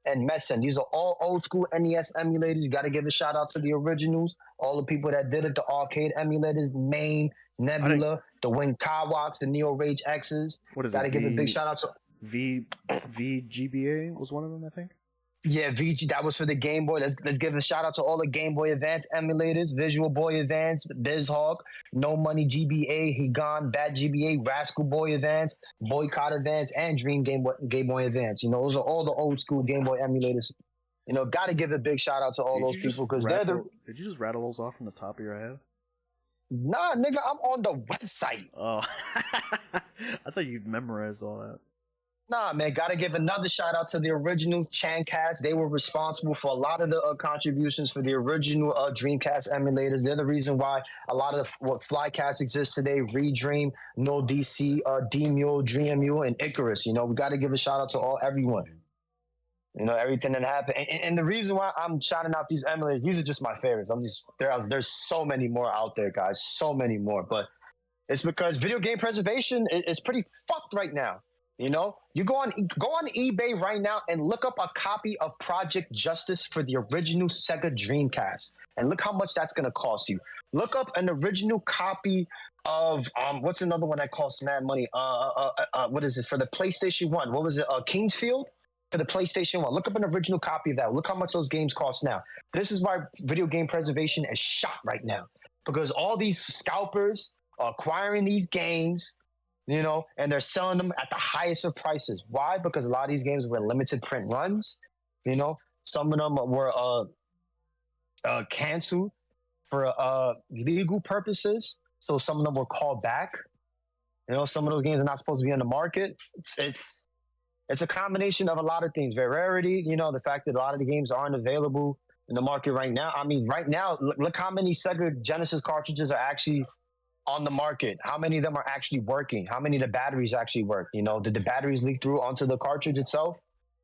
and Messen. These are all old school NES emulators. You got to give a shout out to the originals, all the people that did it, the arcade emulators, Main, Nebula, the Wing Kawoks, the Neo Rage X's. What is Got to it? give a big shout out to VGBA was one of them, I think. Yeah, VG, that was for the Game Boy. Let's give a shout out to all the Game Boy Advance emulators, Visual Boy Advance, BizHawk, No Money GBA, He Gone, Bad GBA, Rascal Boy Advance, Boycott Advance, and Dream Game Boy Advance. You know, those are all the old school Game Boy emulators. You know, got to give a big shout out to all those people because they're the. Did you just rattle those off from the top of your head? Nah, nigga, I'm on the website. Oh, I thought you'd memorized all that. Nah, man, gotta give another shout out to the original Chancast. They were responsible for a lot of the contributions for the original Dreamcast emulators. They're the reason why a lot of what Flycast exists today, Redream, No DC, D-Mule, Dreamule, and Icarus. You know, we gotta give a shout out to everyone. You know, everything that happened. And the reason why I'm shouting out these emulators, these are just my favorites. There's so many more out there, guys. So many more. But it's because video game preservation is pretty fucked right now. You know, you go on eBay right now and look up a copy of Project Justice for the original Sega Dreamcast, and look how much that's gonna cost you. Look up an original copy of what's another one that costs mad money? What is it for the PlayStation 1? What was it? Kingsfield for the PlayStation 1. Look up an original copy of that. Look how much those games cost now. This is why video game preservation is shot right now, because all these scalpers are acquiring these games. You know, and they're selling them at the highest of prices. Why? Because a lot of these games were limited print runs. You know, some of them were canceled for legal purposes. So some of them were called back. You know, some of those games are not supposed to be on the market. It's a combination of a lot of things. Rarity, you know, the fact that a lot of the games aren't available in the market right now. I mean, right now, look how many Sega Genesis cartridges are actually on the market. How many of them are actually working? How many of the batteries actually work? You know, did the batteries leak through onto the cartridge itself?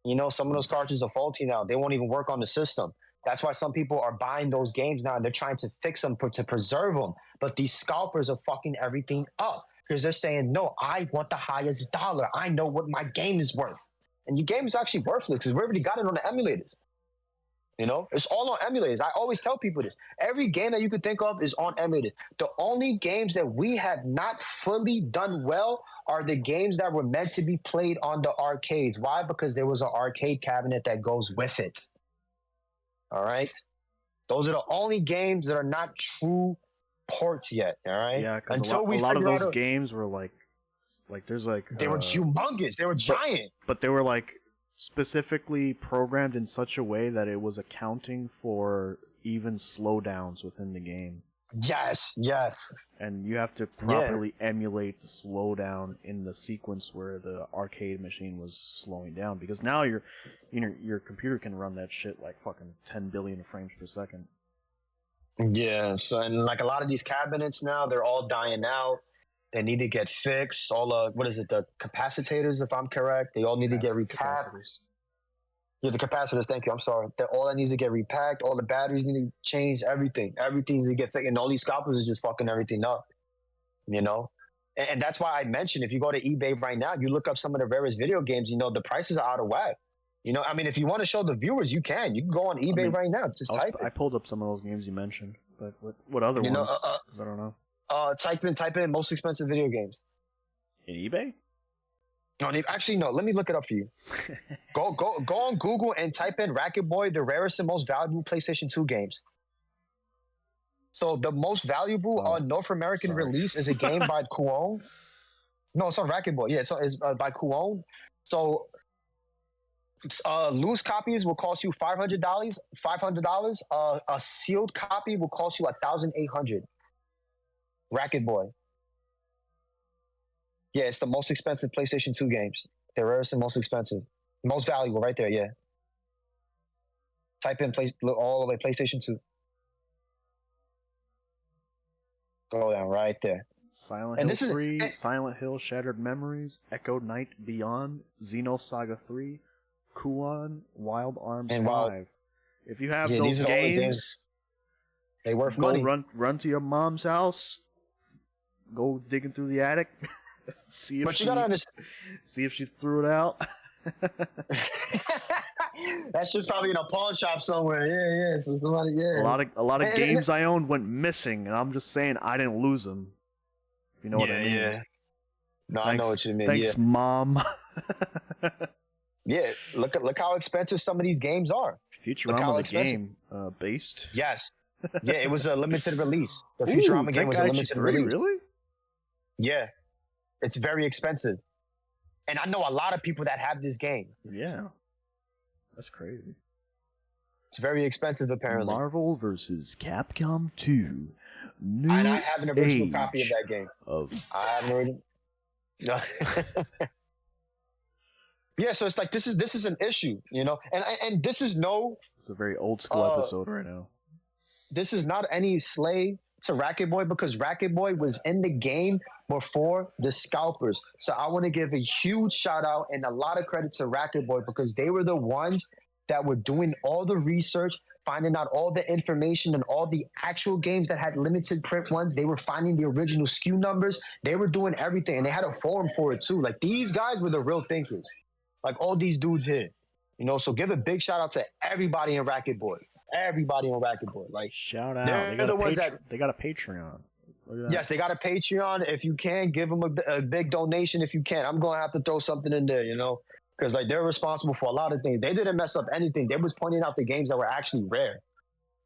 You know, some of those cartridges are faulty now. They won't even work on the system. That's why some people are buying those games now and they're trying to fix them to preserve them. But these scalpers are fucking everything up because they're saying, no, I want the highest dollar. I know what my game is worth. And your game is actually worthless because we already got it on the emulators. You know, it's all on emulators. I always tell people this. Every game that you could think of is on emulators. The only games that we have not fully done well are the games that were meant to be played on the arcades. Why? Because there was an arcade cabinet that goes with it. All right? Those are the only games that are not true ports yet. All right? Yeah, because a lot of those games were like there's like... They were humongous. They were giant. But they were like... specifically programmed in such a way that it was accounting for even slowdowns within the game. Yes. And you have to properly emulate the slowdown in the sequence where the arcade machine was slowing down, because now your computer can run that shit like fucking 10 billion frames per second. Yeah, so and like a lot of these cabinets now, they're all dying out. They need to get fixed. All the capacitors, if I'm correct, they all need to get recapped. Yeah, the capacitors, thank you. I'm sorry. All that needs to get repacked. All the batteries need to change. Everything needs to get fixed. And all these scalpers is just fucking everything up. You know? And that's why I mentioned, if you go to eBay right now, you look up some of the rarest video games, you know, the prices are out of whack. You know, I mean, if you want to show the viewers, you can. You can go on eBay right now. Just type it. I pulled up some of those games you mentioned, but what other ones? Because I don't know. Type in most expensive video games. In eBay? No, actually, no. Let me look it up for you. Go on Google and type in Racket Boy, the rarest and most valuable PlayStation 2 games. So the most valuable North American release is a game by Kuon. No, it's on Racket Boy. Yeah, it's by Kuon. So loose copies will cost you $500. A sealed copy will cost you $1,800. Racket Boy. Yeah, it's the most expensive PlayStation 2 games. The rarest and most expensive. Most valuable right there, yeah. Type in all the way PlayStation 2. Go down right there. Silent Hill 3, Silent Hill Shattered Memories, Echo Night Beyond, Xenosaga 3, Kuon, Wild Arms 5. If you have those games, they worth money. Run to your mom's house, go digging through the attic, see if she threw it out. That's just probably in a pawn shop somewhere. Yeah. So somebody, yeah. A lot of games I owned went missing, and I'm just saying I didn't lose them. You know what I mean? Yeah. No, I know what you mean. Thanks, Mom. Yeah, look how expensive some of these games are. Futurama the game based. Yes. Yeah, it was a limited release. The Futurama game was a limited release. Really? Yeah. It's very expensive. And I know a lot of people that have this game. Yeah. That's crazy. It's very expensive, apparently. Marvel vs. Capcom 2. New and I have an original copy of that game. I have an original. No. Yeah, so it's like this is an issue, you know, and this is It's a very old school episode right now. This is not any slay to Racket Boy because Racket Boy was in the game before the scalpers. So I want to give a huge shout out and a lot of credit to Racket Boy because they were the ones that were doing all the research, finding out all the information and all the actual games that had limited print ones. They were finding the original SKU numbers. They were doing everything, and they had a forum for it too. Like these guys were the real thinkers. Like all these dudes here, you know. So give a big shout out to everybody in Racket Boy. Everybody in Racket Boy. Like shout out. They're the ones they got a Patreon. Yes, they got a Patreon. If you can, give them a big donation. If you can, I'm gonna have to throw something in there, you know, because like they're responsible for a lot of things. They didn't mess up anything. They was pointing out the games that were actually rare,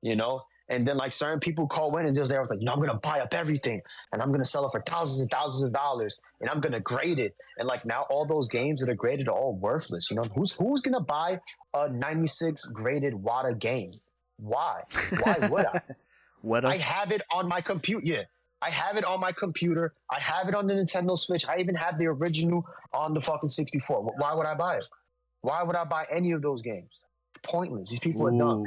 you know. And then like certain people call in and they was like, you know, I'm gonna buy up everything and I'm gonna sell it for thousands and thousands of dollars and I'm gonna grade it. And like now all those games that are graded are all worthless. You know, who's gonna buy a 96 graded WADA game? Why? Why would I? I have it on my computer. Yeah. I have it on my computer. I have it on the Nintendo Switch. I even have the original on the fucking 64. Why would I buy it? Why would I buy any of those games? It's pointless. These people are dumb.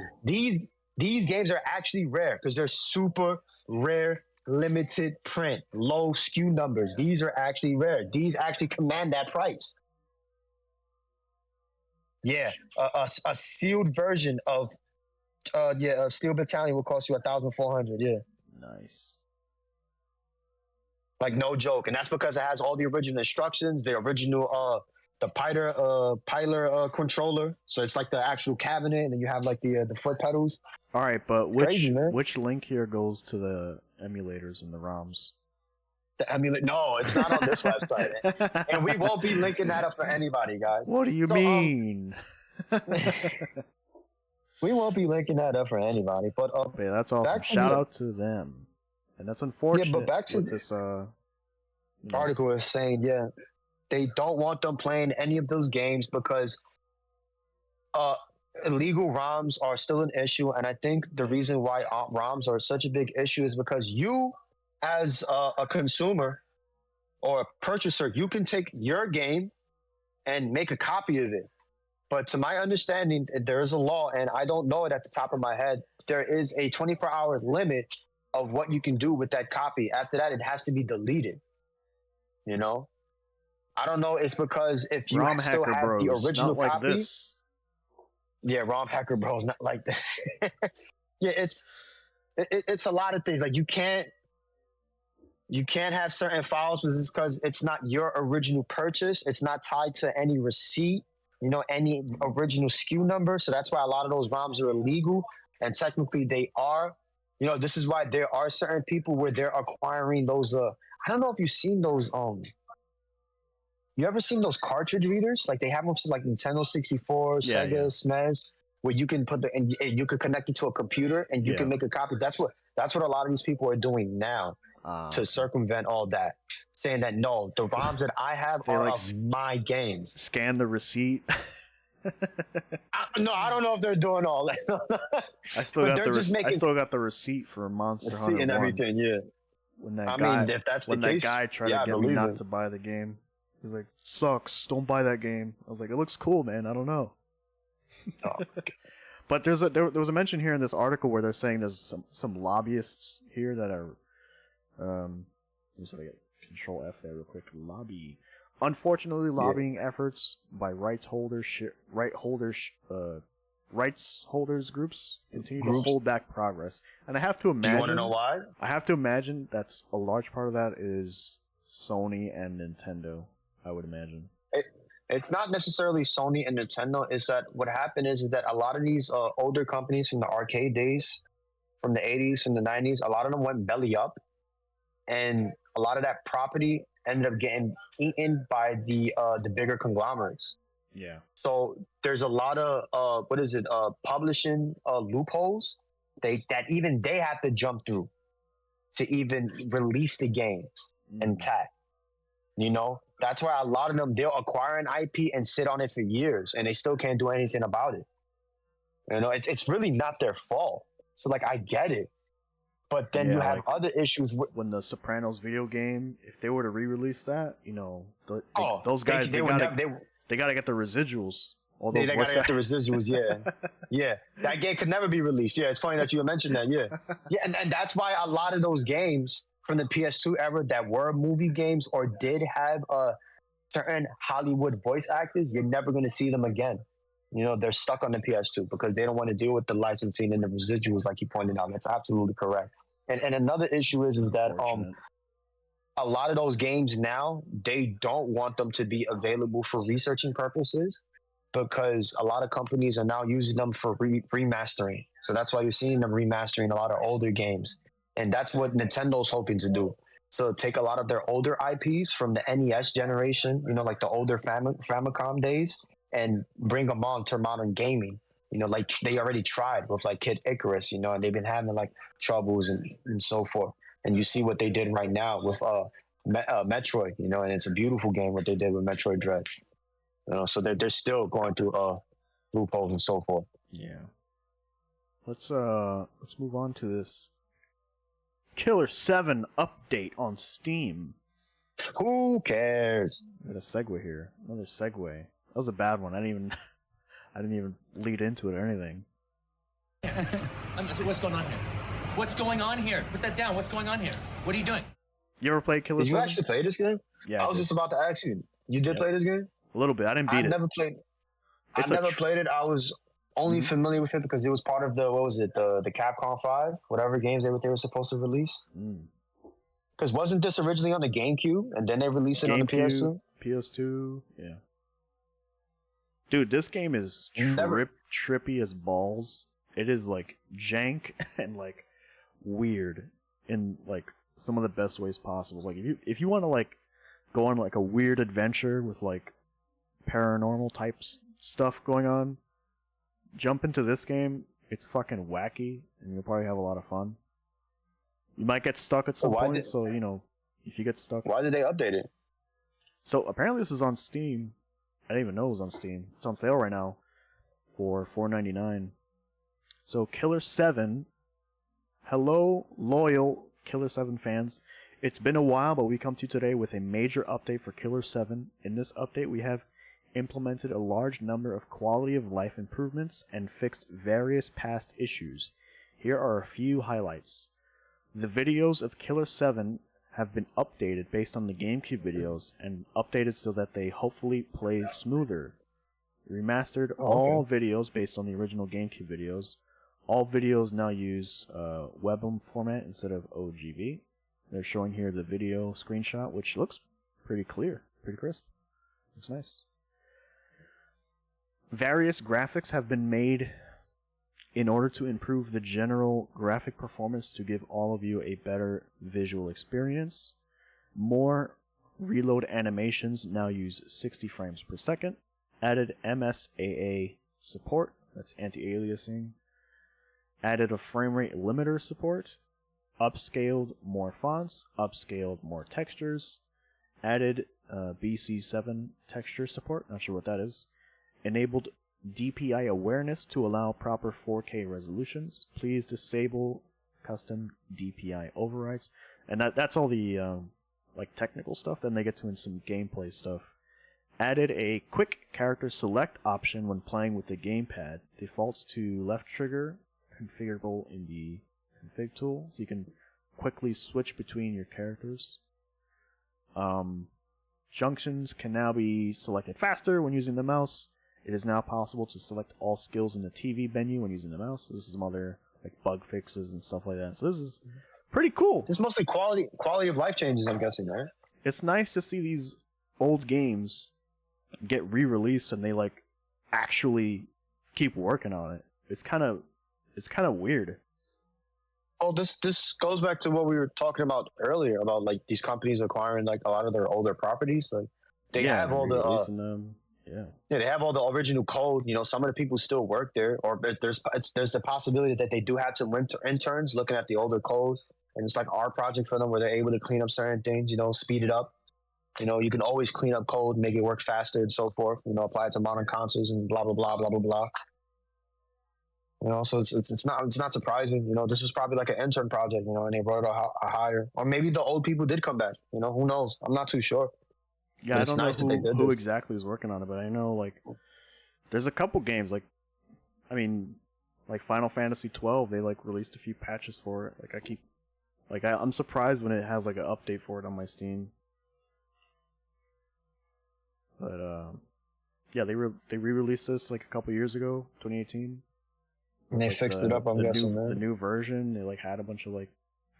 These games are actually rare because they're super rare, limited print, low SKU numbers. These are actually rare. These actually command that price. Yeah, a sealed version of a Steel Battalion will cost you $1,400. Yeah, nice. Like no joke, and that's because it has all the original instructions, the original the Pyler controller. So it's like the actual cabinet, and then you have like the foot pedals. All right, but which link here goes to the emulators and the ROMs? The emulator? No, it's not on this website, and we won't be linking that up for anybody, guys. What do you mean? We won't be linking that up for anybody. But yeah, that's awesome. Shout out to them. And that's unfortunate. Yeah, but back to this article is saying, they don't want them playing any of those games because illegal ROMs are still an issue. And I think the reason why ROMs are such a big issue is because you, as a consumer or a purchaser, you can take your game and make a copy of it. But to my understanding, there is a law, and I don't know it at the top of my head. There is a 24-hour limit of what you can do with that copy. After that, it has to be deleted. You know? I don't know. It's because if you still have the original copy. This. Yeah, ROM Hacker Bros, not like that. Yeah, it's a lot of things. Like you can't have certain files because it's not your original purchase. It's not tied to any receipt, you know, any original SKU number. So that's why a lot of those ROMs are illegal. And technically they are. You know, this is why there are certain people where they're acquiring those. I don't know if you've seen those. You ever seen those cartridge readers? Like they have them for like Nintendo 64, Sega, SNES, where you can put and you can connect it to a computer and you can make a copy. That's what a lot of these people are doing now to circumvent all that, saying that no, the ROMs that I have are like, of my games. Scan the receipt. No, I don't know if they're doing all that. I still got the receipt for Monster Hunter and 1. everything. Yeah. when that I guy mean, if that's the when that case, guy tried yeah, to I get me believe not it. to buy the game. He's like, sucks, don't buy that game. I was like, it looks cool, man. I don't know. Oh, But there was a mention here in this article where they're saying there's some lobbyists here that are let me see if I get Control F there real quick. Lobby. Unfortunately, lobbying efforts by rights holders groups continue to hold back progress. And I have to imagine. You want to know why? I have to imagine that's a large part of that is Sony and Nintendo. I would imagine. It's not necessarily Sony and Nintendo. It's that what happened is that a lot of these older companies from the arcade days, from the 80s, from the 90s, a lot of them went belly up. And a lot of that property ended up getting eaten by the bigger conglomerates. Yeah. So there's a lot of publishing loopholes that even they have to jump through to even release the game intact. You know, that's why a lot of them, they'll acquire an IP and sit on it for years and they still can't do anything about it. You know, it's really not their fault. So like, I get it. But then you have other issues. When the Sopranos video game, if they were to re-release that, you know, those guys, they gotta get the residuals. They gotta get the residuals, yeah. Yeah, that game could never be released. Yeah, it's funny that you mentioned that, yeah. Yeah, and that's why a lot of those games from the PS2 era that were movie games or did have certain Hollywood voice actors, you're never going to see them again. You know, they're stuck on the PS2 because they don't want to deal with the licensing and the residuals, like you pointed out. That's absolutely correct. And another issue is that a lot of those games now, they don't want them to be available for researching purposes because a lot of companies are now using them for remastering. So that's why you're seeing them remastering a lot of older games. And that's what Nintendo's hoping to do. So take a lot of their older IPs from the NES generation, you know, like the older Famicom days, and bring them on to modern gaming. You know, like they already tried with like Kid Icarus, you know, and they've been having like troubles and so forth. And you see what they did right now with Metroid, you know, and it's a beautiful game what they did with Metroid Dread. You know, so they're still going through loopholes and so forth. Yeah. Let's move on to this Killer 7 update on Steam. Who cares? Got a segue here. Another segue. That was a bad one. I didn't even lead into it or anything. What's going on here? What's going on here? Put that down. What's going on here? What are you doing? You ever played Killer 7? Did you actually play this game? Yeah. I was just about to ask you. You did play this game? A little bit. I didn't beat it. I never played it. I was only familiar with it because it was part of the Capcom 5, whatever games they were supposed to release. Because wasn't this originally on the GameCube and then they released it on the PS2? PS2, yeah. Dude, this game is trippy as balls. It is like jank and like weird in like some of the best ways possible. Like if you want to like go on like a weird adventure with like paranormal type stuff going on, jump into this game. It's fucking wacky and you'll probably have a lot of fun. You might get stuck at some point, so you know, if you get stuck. Why did they update it? So apparently this is on Steam. I didn't even know it was on Steam. It's on sale right now for $4.99. So Killer 7, hello loyal Killer 7 fans. It's been a while, but we come to you today with a major update for Killer 7. In this update, we have implemented a large number of quality of life improvements and fixed various past issues. Here are a few highlights. The videos of Killer 7 have been updated based on the GameCube videos and updated so that they hopefully play smoother. Remastered all videos based on the original GameCube videos. All videos now use WebM format instead of OGV. They're showing here the video screenshot, which looks pretty clear, pretty crisp. Looks nice. Various graphics have been made in order to improve the general graphic performance to give all of you a better visual experience. More reload animations now use 60 frames per second. Added MSAA support, that's anti-aliasing. Added a frame rate limiter support. Upscaled more fonts. Upscaled more textures. Added BC7 texture support, not sure what that is. Enabled DPI awareness to allow proper 4K resolutions. Please disable custom DPI overrides, and that's all the like technical stuff. Then they get to some gameplay stuff. Added a quick character select option when playing with the gamepad. Defaults to left trigger, configurable in the config tool, so you can quickly switch between your characters. Junctions can now be selected faster when using the mouse. It is now possible to select all skills in the TV menu when using the mouse. This is some other like bug fixes and stuff like that. So this is pretty cool. It's mostly quality of life changes, I'm guessing, right? It's nice to see these old games get re-released and they like actually keep working on it. It's kind of weird. Well, this goes back to what we were talking about earlier about like these companies acquiring like a lot of their older properties. Like they have all the them. Yeah, they have all the original code. You know, some of the people still work there, or there's a possibility that they do have some interns looking at the older code, and it's like our project for them where they're able to clean up certain things. You know, speed it up. You know, you can always clean up code, make it work faster, and so forth. You know, apply it to modern consoles and blah blah blah blah blah blah. You know, so it's not surprising. You know, this was probably like an intern project. You know, and they brought a hire, or maybe the old people did come back. You know, who knows? I'm not too sure. Yeah, I don't know who exactly is working on it, but I know like there's a couple games like, I mean, like Final Fantasy 12. They like released a few patches for it. Like I'm surprised when it has like an update for it on my Steam. But yeah, they re-released this like a couple years ago, 2018. And they fixed it up, I'm guessing. The new version, they like had a bunch of like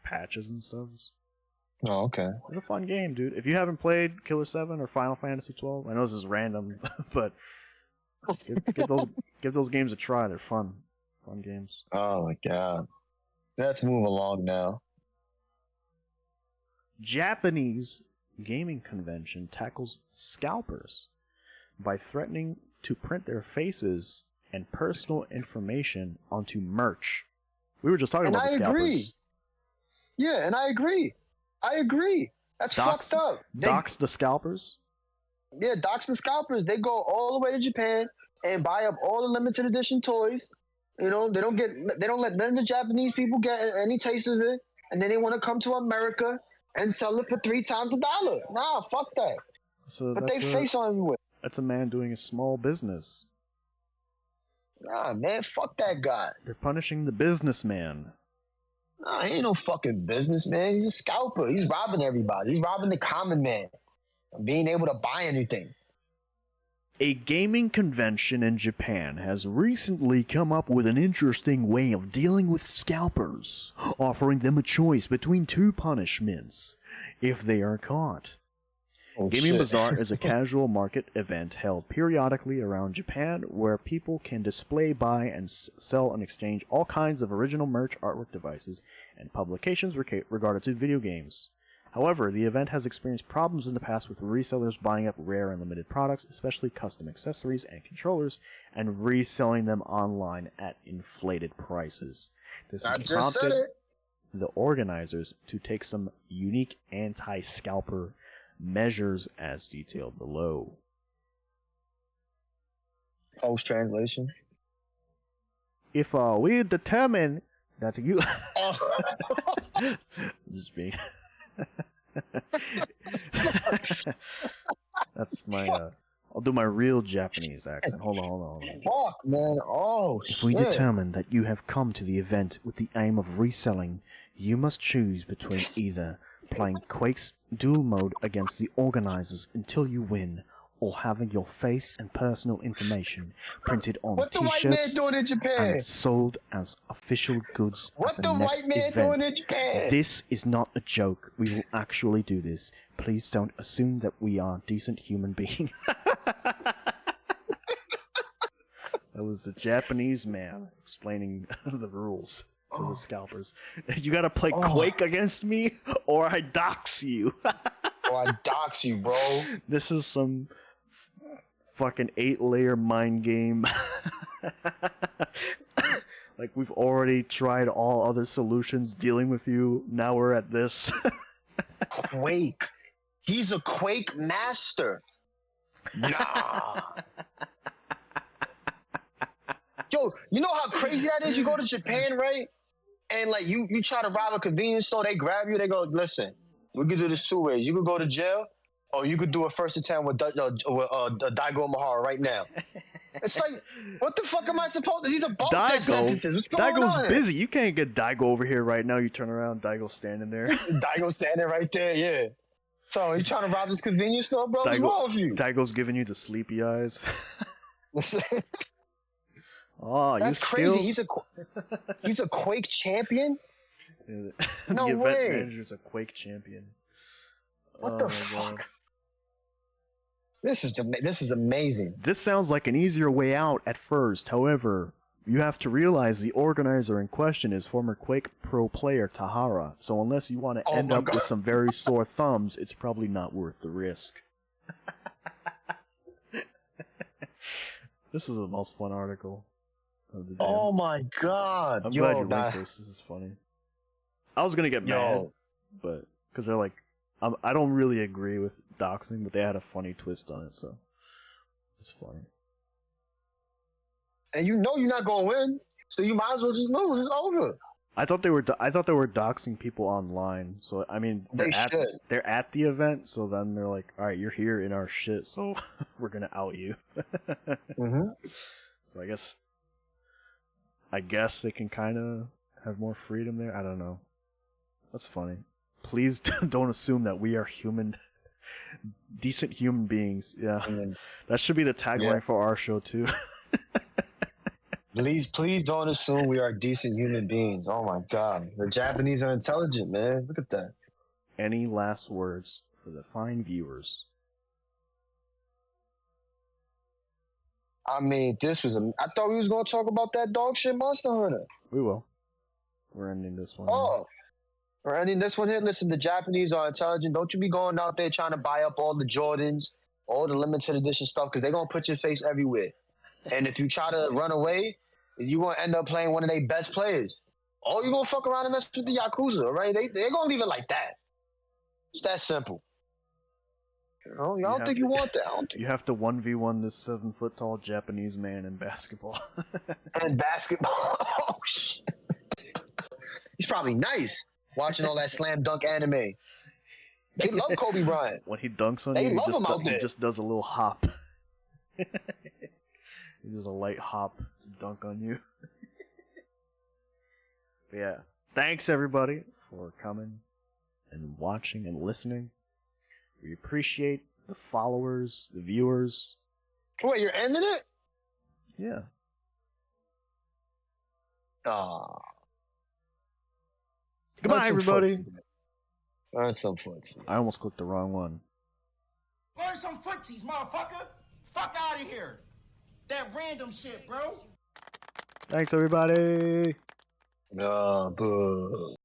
patches and stuff. Oh, okay. It's a fun game, dude. If you haven't played Killer 7 or Final Fantasy 12, I know this is random, but give those games a try. They're fun. Fun games. Oh my god. Let's move along now. Japanese gaming convention tackles scalpers by threatening to print their faces and personal information onto merch. We were just talking about the scalpers. Agree. Yeah, and I agree. That's fucked up. Dox the scalpers? Yeah, dox the scalpers. They go all the way to Japan and buy up all the limited edition toys. You know, they don't let none of the Japanese people get any taste of it, and then they want to come to America and sell it for 3 times the dollar. Nah, fuck that. So but they face on you with. That's a man doing a small business. Nah, man, fuck that guy. They're punishing the businessman. Nah, he ain't no fucking businessman. He's a scalper. He's robbing everybody. He's robbing the common man of being able to buy anything. A gaming convention in Japan has recently come up with an interesting way of dealing with scalpers, offering them a choice between 2 punishments if they are caught. Gaming Bazaar is a casual market event held periodically around Japan where people can display, buy, and sell and exchange all kinds of original merch, artwork, devices, and publications regarded to video games. However, the event has experienced problems in the past with resellers buying up rare and limited products, especially custom accessories and controllers, and reselling them online at inflated prices. This has prompted the organizers to take some unique anti-scalper measures as detailed below. Post-translation. If we determine that you... Just being... That's my... I'll do my real Japanese accent. Hold on. Fuck, man. Oh, If we determine that you have come to the event with the aim of reselling, you must choose between either playing Quake's duel mode against the organizers until you win, or having your face and personal information printed on what t-shirts the white man doing in Japan? and sold as official goods What at the next white man event. doing in Japan? This is not a joke. We will actually do this. Please don't assume that we are decent human beings. That was the Japanese man explaining the rules to the scalpers. You gotta play Quake against me, or I dox you. Or I dox you, bro. This is some fucking 8-layer mind game. Like, we've already tried all other solutions dealing with you. Now we're at this. Quake. He's a Quake master. Nah. Yo, you know how crazy that is? You go to Japan, right? And like you try to rob a convenience store, they grab you, they go, listen, we could do this 2 ways. You could go to jail, or you could do a first attempt with Daigo Mahara right now. It's like, what the fuck am I supposed to? These are both death sentences. What's going Daigo's on? busy. You can't get Daigo over here right now. You turn around, Daigo's standing there. Daigo's standing right there, yeah. So you trying to rob this convenience store, bro? What's wrong with you? Daigo's giving you the sleepy eyes. Oh, that's crazy. He's a Quake champion. No the way. event manager's a Quake champion. What the fuck? God. This is amazing. This sounds like an easier way out at first. However, you have to realize the organizer in question is former Quake pro player Tahara. So unless you want to end up with some very sore thumbs, it's probably not worth the risk. This is the most fun article of the day. Oh my god! I'm glad you linked this. This is funny. I was gonna get mad, but because they're like, I don't really agree with doxing, but they had a funny twist on it, so it's funny. And you know you're not gonna win, so you might as well just lose. It's over. I thought they were doxing people online. So I mean, they're at the event. So then they're like, all right, you're here in our shit, so we're gonna out you. Mm-hmm. So I guess they can kind of have more freedom there. I don't know. That's funny. Please don't assume that we are decent human beings. Yeah, that should be the tagline for our show too. Please don't assume we are decent human beings. Oh my god. The Japanese are intelligent, man. Look at that. Any last words for the fine viewers? I mean, I thought we was going to talk about that dog shit Monster Hunter. We will. We're ending this one. Oh. We're ending this one here. Listen, the Japanese are intelligent. Don't you be going out there trying to buy up all the Jordans, all the limited edition stuff, because they're going to put your face everywhere. And if you try to run away, you're going to end up playing one of their best players. Or you're going to fuck around and mess with the Yakuza, right? They're going to leave it like that. It's that simple. You know, y'all don't think you want that. You have to 1v1 this 7-foot-tall Japanese man in basketball. And basketball? Oh, shit. He's probably nice watching all that slam dunk anime. They love Kobe Bryant. When he dunks on you, he just does a little hop. He does a light hop to dunk on you. But yeah, thanks everybody for coming and watching and listening. We appreciate the followers, the viewers. Wait, you're ending it? Yeah. Aww. Goodbye, everybody. Learn some footsies. I almost clicked the wrong one. Learn some footsies, motherfucker. Fuck out of here. That random shit, bro. Thanks, everybody. Boo.